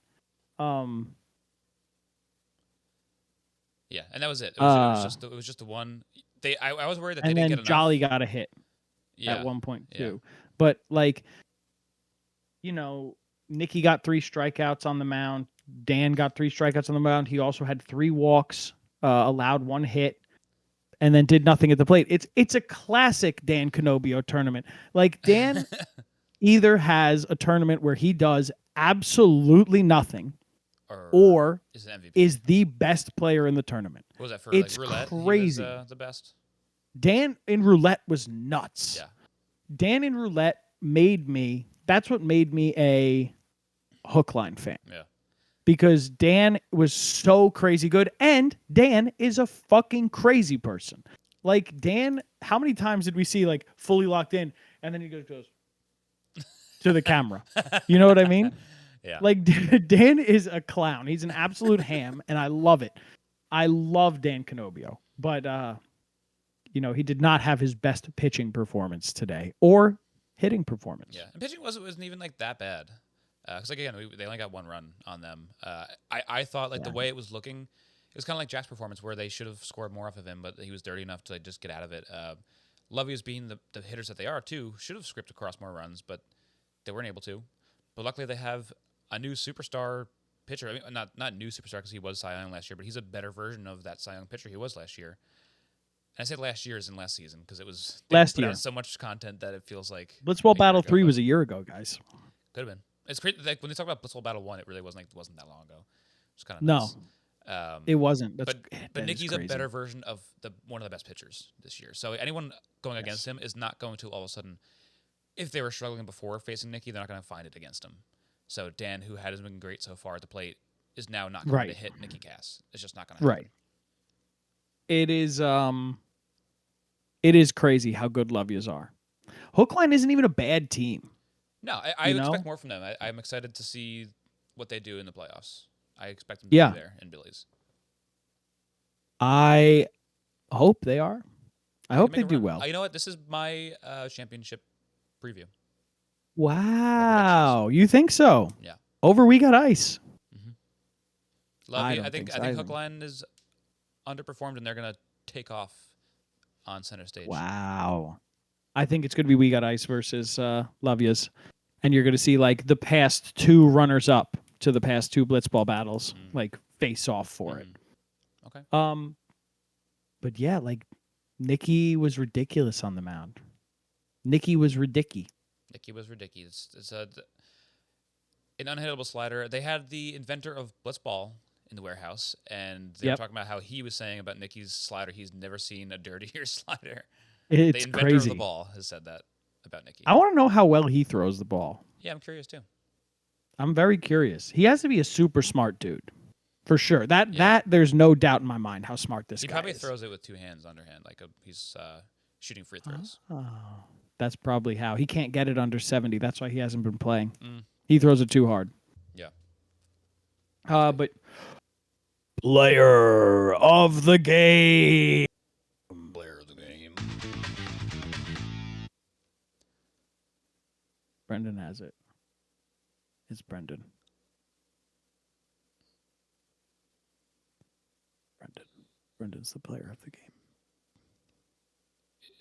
[SPEAKER 1] Yeah, and that was it. It was just the one. I was worried that they
[SPEAKER 2] and
[SPEAKER 1] didn't
[SPEAKER 2] then
[SPEAKER 1] get enough.
[SPEAKER 2] Jolly got a hit
[SPEAKER 1] Yeah.
[SPEAKER 2] at 1.2.
[SPEAKER 1] Yeah.
[SPEAKER 2] But like, you know, Nikki got 3 strikeouts on the mound. Dan got 3 strikeouts on the mound. He also had 3 walks, allowed 1 hit, and then did nothing at the plate. It's a classic Dan Canobio tournament. Like Dan either has a tournament where he does absolutely nothing, or is the best player in the tournament.
[SPEAKER 1] What was that for?
[SPEAKER 2] It's
[SPEAKER 1] like roulette?
[SPEAKER 2] crazy.
[SPEAKER 1] He was, the best.
[SPEAKER 2] Dan in roulette was nuts.
[SPEAKER 1] Yeah.
[SPEAKER 2] Dan in roulette made me. That's what made me a hook line fan.
[SPEAKER 1] Yeah.
[SPEAKER 2] Because Dan was so crazy good, and Dan is a fucking crazy person. Like Dan, how many times did we see like fully locked in, and then he goes to the camera? You know what I mean?
[SPEAKER 1] Yeah.
[SPEAKER 2] Like Dan is a clown. He's an absolute ham, and I love it. I love Dan Canobio, but you know, he did not have his best pitching performance today or hitting performance.
[SPEAKER 1] Yeah, and pitching wasn't even like that bad. Because like again, they only got 1 run on them. I thought like the way it was looking, it was kind of like Jack's performance where they should have scored more off of him, but he was dirty enough to like, just get out of it. Lovey's being the hitters that they are too, should have scripted across more runs, but they weren't able to. But luckily they have a new superstar pitcher. I mean, not new superstar because he was Cy Young last year, but he's a better version of that Cy Young pitcher he was last year. And I said last year as in last season because it was
[SPEAKER 2] last year.
[SPEAKER 1] So much content that it feels like
[SPEAKER 2] Blitzball Battle 3 was a year ago, guys.
[SPEAKER 1] Could have been. It's crazy. Like when they talk about Blitzball Battle 1, it really wasn't that long ago. It's kind of
[SPEAKER 2] no,
[SPEAKER 1] nice.
[SPEAKER 2] It wasn't.
[SPEAKER 1] But Nicky's a better version of one of the best pitchers this year. So anyone going against him is not going to all of a sudden, if they were struggling before facing Nicky, they're not going to find it against him. So Dan, who hasn't been great so far at the plate, is now not going to hit Nicky Cass. It's just not going to happen.
[SPEAKER 2] Right. It is crazy how good Love Ya's are. Hookline isn't even a bad team.
[SPEAKER 1] No, I expect more from them. I'm excited to see what they do in the playoffs. I expect them to be there in Billy's.
[SPEAKER 2] I hope they are. I hope they do well.
[SPEAKER 1] You know what? This is my championship preview.
[SPEAKER 2] Wow. You think so?
[SPEAKER 1] Yeah.
[SPEAKER 2] Over We Got Ice.
[SPEAKER 1] Mm-hmm. I think Hookline is underperformed, and they're going to take off on center stage.
[SPEAKER 2] Wow. I think it's going to be We Got Ice versus Love Ya's. And you're going to see like the past 2 runners up to the past 2 Blitzball battles like face off for it.
[SPEAKER 1] Okay.
[SPEAKER 2] But yeah, like Nicky was ridiculous on the mound. Nicky was ridiculous.
[SPEAKER 1] It's an unhittable slider. They had the inventor of Blitzball in the warehouse, and they were talking about how he was saying about Nicky's slider, he's never seen a dirtier slider.
[SPEAKER 2] It's
[SPEAKER 1] the inventor
[SPEAKER 2] crazy.
[SPEAKER 1] of the ball has said that about Nicky.
[SPEAKER 2] I want to know how well he throws the ball.
[SPEAKER 1] Yeah, I'm curious too.
[SPEAKER 2] I'm very curious. He has to be a super smart dude, for sure. That there's no doubt in my mind how smart this guy is.
[SPEAKER 1] He probably throws it with 2 hands underhand, like he's shooting free throws.
[SPEAKER 2] Oh, that's probably how. He can't get it under 70. That's why he hasn't been playing. He throws it too hard.
[SPEAKER 1] Yeah.
[SPEAKER 2] But player of the game. Brendan has it. It's Brendan. Brendan's the player of the game.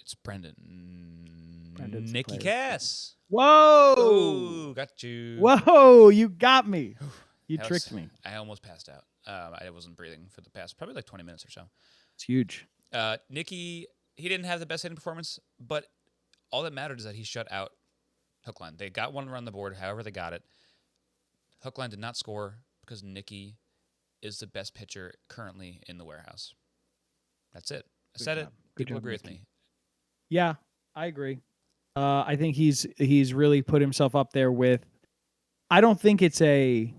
[SPEAKER 1] It's Brendan.
[SPEAKER 2] Brendan's
[SPEAKER 1] Nicky Cass.
[SPEAKER 2] Whoa!
[SPEAKER 1] Ooh, got you.
[SPEAKER 2] Whoa! You got me. You tricked me.
[SPEAKER 1] I almost passed out. I wasn't breathing for the past probably like 20 minutes or so.
[SPEAKER 2] It's huge.
[SPEAKER 1] Nicky, he didn't have the best hitting performance, but all that mattered is that he shut out Hookline. They got one run on the board, however they got it. Hookline did not score because Nikki is the best pitcher currently in the warehouse. That's it. I said it. People agree with me.
[SPEAKER 2] Yeah, I agree. I think he's really put himself up there with. I don't think it's a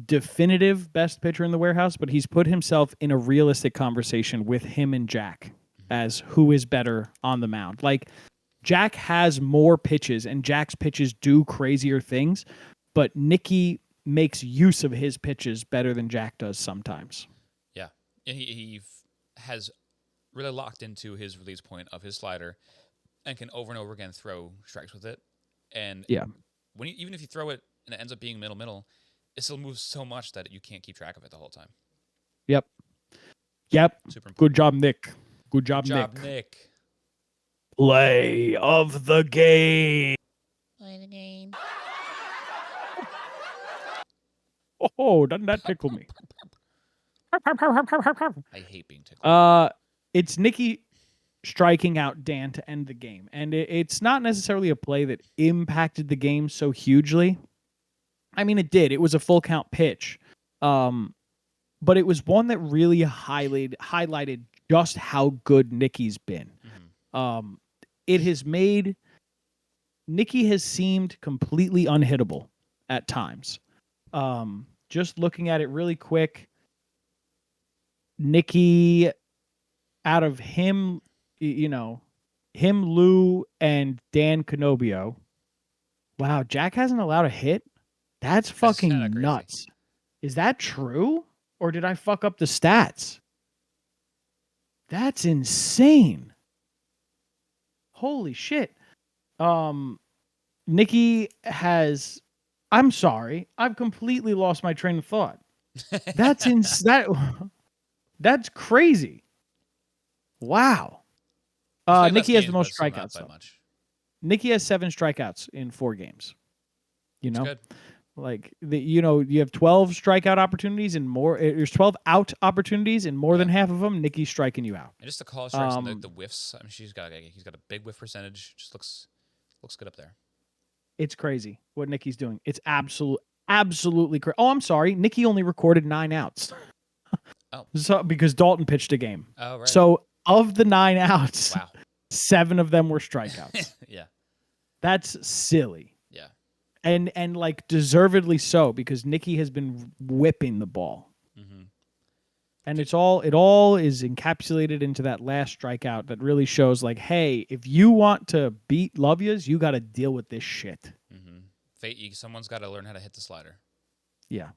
[SPEAKER 2] definitive best pitcher in the warehouse, but he's put himself in a realistic conversation with him and Jack as who is better on the mound. Like, Jack has more pitches, and Jack's pitches do crazier things, but Nicky makes use of his pitches better than Jack does sometimes.
[SPEAKER 1] Yeah, and he has really locked into his release point of his slider and can over and over again throw strikes with it. And even if you throw it and it ends up being middle, it still moves so much that you can't keep track of it the whole time.
[SPEAKER 2] Yep. Super important. Good job, Nick. Good job,
[SPEAKER 1] Nick.
[SPEAKER 2] Play of the game.
[SPEAKER 3] Play the game.
[SPEAKER 2] Oh, doesn't that tickle me?
[SPEAKER 1] I hate being tickled.
[SPEAKER 2] It's Nicky striking out Dan to end the game. And it's not necessarily a play that impacted the game so hugely. I mean, it did. It was a full count pitch. But it was one that really highlighted just how good Nicky's been. Mm-hmm. It has made Nicky has seemed completely unhittable at times. Just looking at it really quick, Nicky, out of him, Lou, and Dan Canobio. Wow, Jack hasn't allowed a hit? That's fucking nuts. Is that true? Or did I fuck up the stats? That's insane. Holy shit. Nicky has... I'm sorry. I've completely lost my train of thought. That's that's crazy. Wow. Nicky has the most strikeouts. Nicky has 7 strikeouts in 4 games.
[SPEAKER 1] Good.
[SPEAKER 2] Like you have 12 strikeout opportunities and more. There's 12 out opportunities and more than half of them, Nicky's striking you out.
[SPEAKER 1] And just the call strikes and the whiffs. I mean, he's got a big whiff percentage. Just looks good up there.
[SPEAKER 2] It's crazy what Nicky's doing. It's absolutely crazy. Oh, I'm sorry. Nicky only recorded 9 outs. So because Dalton pitched a game.
[SPEAKER 1] Oh, right.
[SPEAKER 2] So of the 9 outs, 7 of them were strikeouts.
[SPEAKER 1] Yeah.
[SPEAKER 2] That's silly.
[SPEAKER 1] Yeah.
[SPEAKER 2] And like deservedly so, because Nicky has been whipping the ball. Mm-hmm. And it all is encapsulated into that last strikeout that really shows like, hey, if you want to beat Love Yas, you got to deal with this shit.
[SPEAKER 1] Mm-hmm. Someone's got to learn how to hit the slider.
[SPEAKER 2] Yeah.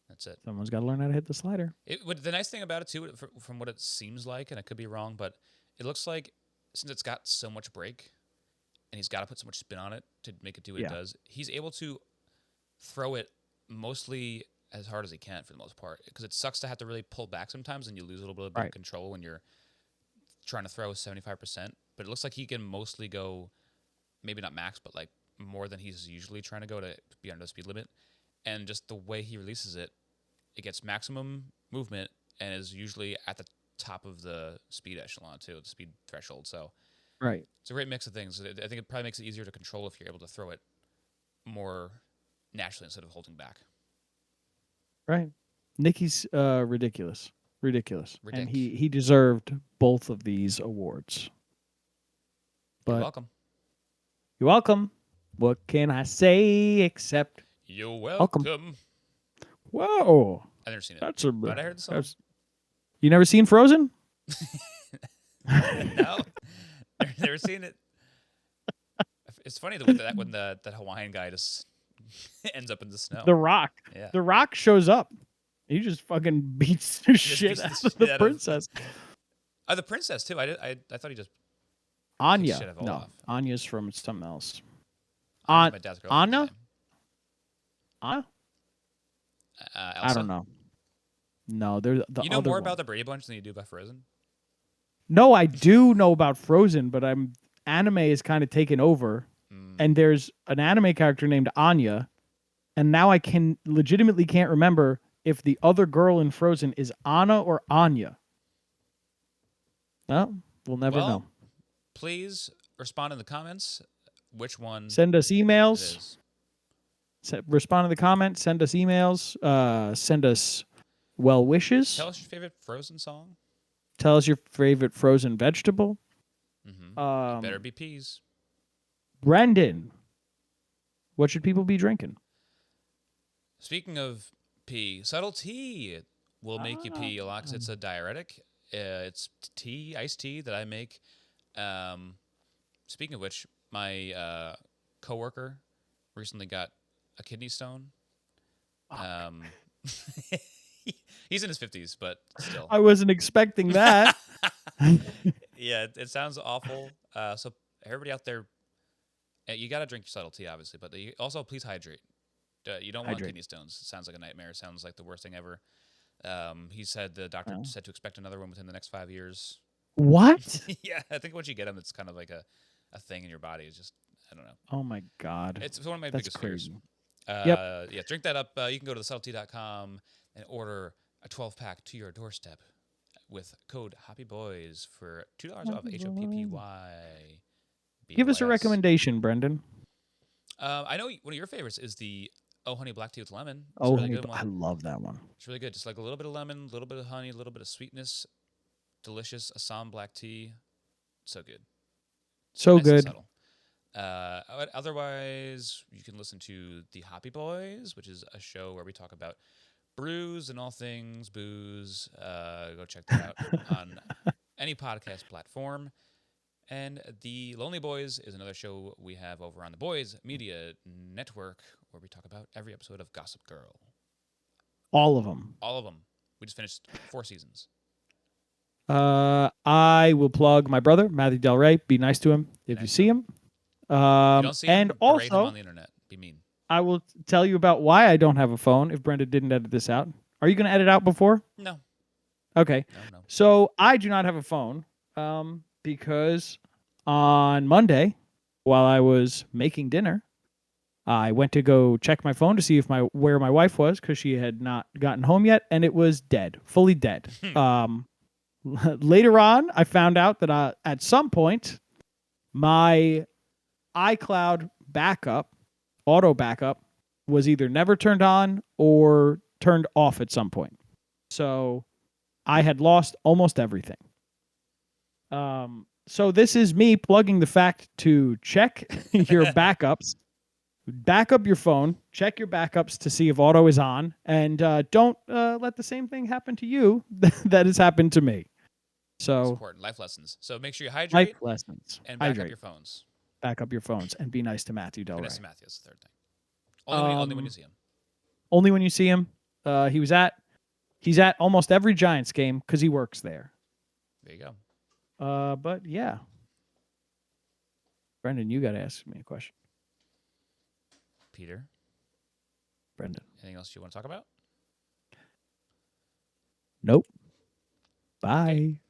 [SPEAKER 1] That's it.
[SPEAKER 2] Someone's got to learn how to hit the slider.
[SPEAKER 1] The nice thing about it, too, from what it seems like, and I could be wrong, but it looks like since it's got so much break and he's got to put so much spin on it to make it do what it does, he's able to throw it mostly as hard as he can for the most part, because it sucks to have to really pull back sometimes and you lose a little bit of control when you're trying to throw 75%. But it looks like he can mostly go, maybe not max, but like more than he's usually trying to go to be under the speed limit. And just the way he releases it, it gets maximum movement and is usually at the top of the speed echelon too, the speed threshold. So it's a great mix of things. I think it probably makes it easier to control if you're able to throw it more naturally instead of holding back.
[SPEAKER 2] Right. Nicky's ridiculous. And he deserved both of these awards. But You're welcome. What can I say except
[SPEAKER 1] you're welcome.
[SPEAKER 2] Whoa.
[SPEAKER 1] I've never seen it.
[SPEAKER 2] But
[SPEAKER 1] I heard the song.
[SPEAKER 2] You never seen Frozen?
[SPEAKER 1] No. I've never seen it. It's funny when that Hawaiian guy just ends up in the snow.
[SPEAKER 2] The Rock.
[SPEAKER 1] Yeah.
[SPEAKER 2] The Rock shows up. He just fucking beats the shit out of the princess.
[SPEAKER 1] The princess, too. I thought he just...
[SPEAKER 2] Anya. No, Anya's from something else.
[SPEAKER 1] My dad's girlfriend.
[SPEAKER 2] Anna?
[SPEAKER 1] Elsa?
[SPEAKER 2] I don't know. No, they're the
[SPEAKER 1] You know
[SPEAKER 2] other
[SPEAKER 1] more
[SPEAKER 2] one.
[SPEAKER 1] about the Brady Bunch than you do about Frozen?
[SPEAKER 2] No, I do know about Frozen, but anime is kind of taken over. And there's an anime character named Anya, and now I legitimately can't remember if the other girl in Frozen is Anna or Anya. Well, we'll never know.
[SPEAKER 1] Please respond in the comments which one
[SPEAKER 2] Send us
[SPEAKER 1] it
[SPEAKER 2] emails.
[SPEAKER 1] is.
[SPEAKER 2] Respond to the comments. Send us emails. Send us well wishes.
[SPEAKER 1] Tell us your favorite Frozen song.
[SPEAKER 2] Tell us your favorite frozen vegetable.
[SPEAKER 1] It better be peas.
[SPEAKER 2] Brendan, what should people be drinking?
[SPEAKER 1] Speaking of pee, subtle tea will make you pee a lot 'cause it's a diuretic. It's iced tea that I make. Speaking of which, my coworker recently got a kidney stone. He's in his 50s, but still.
[SPEAKER 2] I wasn't expecting that.
[SPEAKER 1] Yeah, it sounds awful. So everybody out there, you got to drink your subtle tea, obviously, but also please hydrate. You don't want kidney stones. It sounds like a nightmare. It sounds like the worst thing ever. He said the doctor said to expect another one within the next 5 years.
[SPEAKER 2] What?
[SPEAKER 1] Yeah, I think once you get them, it's kind of like a thing in your body. It's just, I don't know.
[SPEAKER 2] Oh my God.
[SPEAKER 1] It's one of my
[SPEAKER 2] That's
[SPEAKER 1] biggest
[SPEAKER 2] crazy.
[SPEAKER 1] fears.
[SPEAKER 2] Yep.
[SPEAKER 1] Yeah, drink that up. You can go to thesubtlety.com and order a 12-pack to your doorstep with code HoppyBoys for $2 off. HOPPY.
[SPEAKER 2] Give us a recommendation, Brendan.
[SPEAKER 1] I know one of your favorites is the Oh Honey Black Tea with Lemon. It's
[SPEAKER 2] Oh,
[SPEAKER 1] a really good one.
[SPEAKER 2] I love that one.
[SPEAKER 1] It's really good. Just like a little bit of lemon, a little bit of honey, a little bit of sweetness. Delicious Assam black tea. So good.
[SPEAKER 2] So
[SPEAKER 1] Nice and
[SPEAKER 2] good.
[SPEAKER 1] subtle. Otherwise, you can listen to The Hoppy Boys, which is a show where we talk about brews and all things booze. Go check that out on any podcast platform. And The Lonely Boys is another show we have over on the Boys Media Network where we talk about every episode of Gossip Girl.
[SPEAKER 2] All of them.
[SPEAKER 1] All of them. We just finished 4 seasons.
[SPEAKER 2] I will plug my brother, Matthew Del Rey. Be nice to him if you see him.
[SPEAKER 1] If you don't see him,
[SPEAKER 2] and
[SPEAKER 1] berate him
[SPEAKER 2] also,
[SPEAKER 1] on the internet. Be mean.
[SPEAKER 2] I will tell you about why I don't have a phone if Brenda didn't edit this out. Are you going to edit out before?
[SPEAKER 1] No.
[SPEAKER 2] Okay.
[SPEAKER 1] No.
[SPEAKER 2] So I do not have a phone because on Monday, while I was making dinner, I went to go check my phone to see if where my wife was because she had not gotten home yet, and it was dead, fully dead. Later on, I found out that at some point, my iCloud auto backup, was either never turned on or turned off at some point. So I had lost almost everything. So this is me plugging the fact to check your backups. Back up your phone, check your backups to see if auto is on, and don't let the same thing happen to you that has happened to me. So
[SPEAKER 1] it's important. Life lessons. So make sure you hydrate.
[SPEAKER 2] Life lessons.
[SPEAKER 1] And back up your phones.
[SPEAKER 2] Back up your phones and be nice to Matthew Del Rey.
[SPEAKER 1] Be nice to Matthew. That's the third thing. Only when you see him.
[SPEAKER 2] Only when you see him. He's at almost every Giants game because he works there.
[SPEAKER 1] There you go.
[SPEAKER 2] But yeah. Brendan, you got to ask me a question.
[SPEAKER 1] Peter.
[SPEAKER 2] Brendan.
[SPEAKER 1] Anything else you want to talk about?
[SPEAKER 2] Nope. Bye. Okay.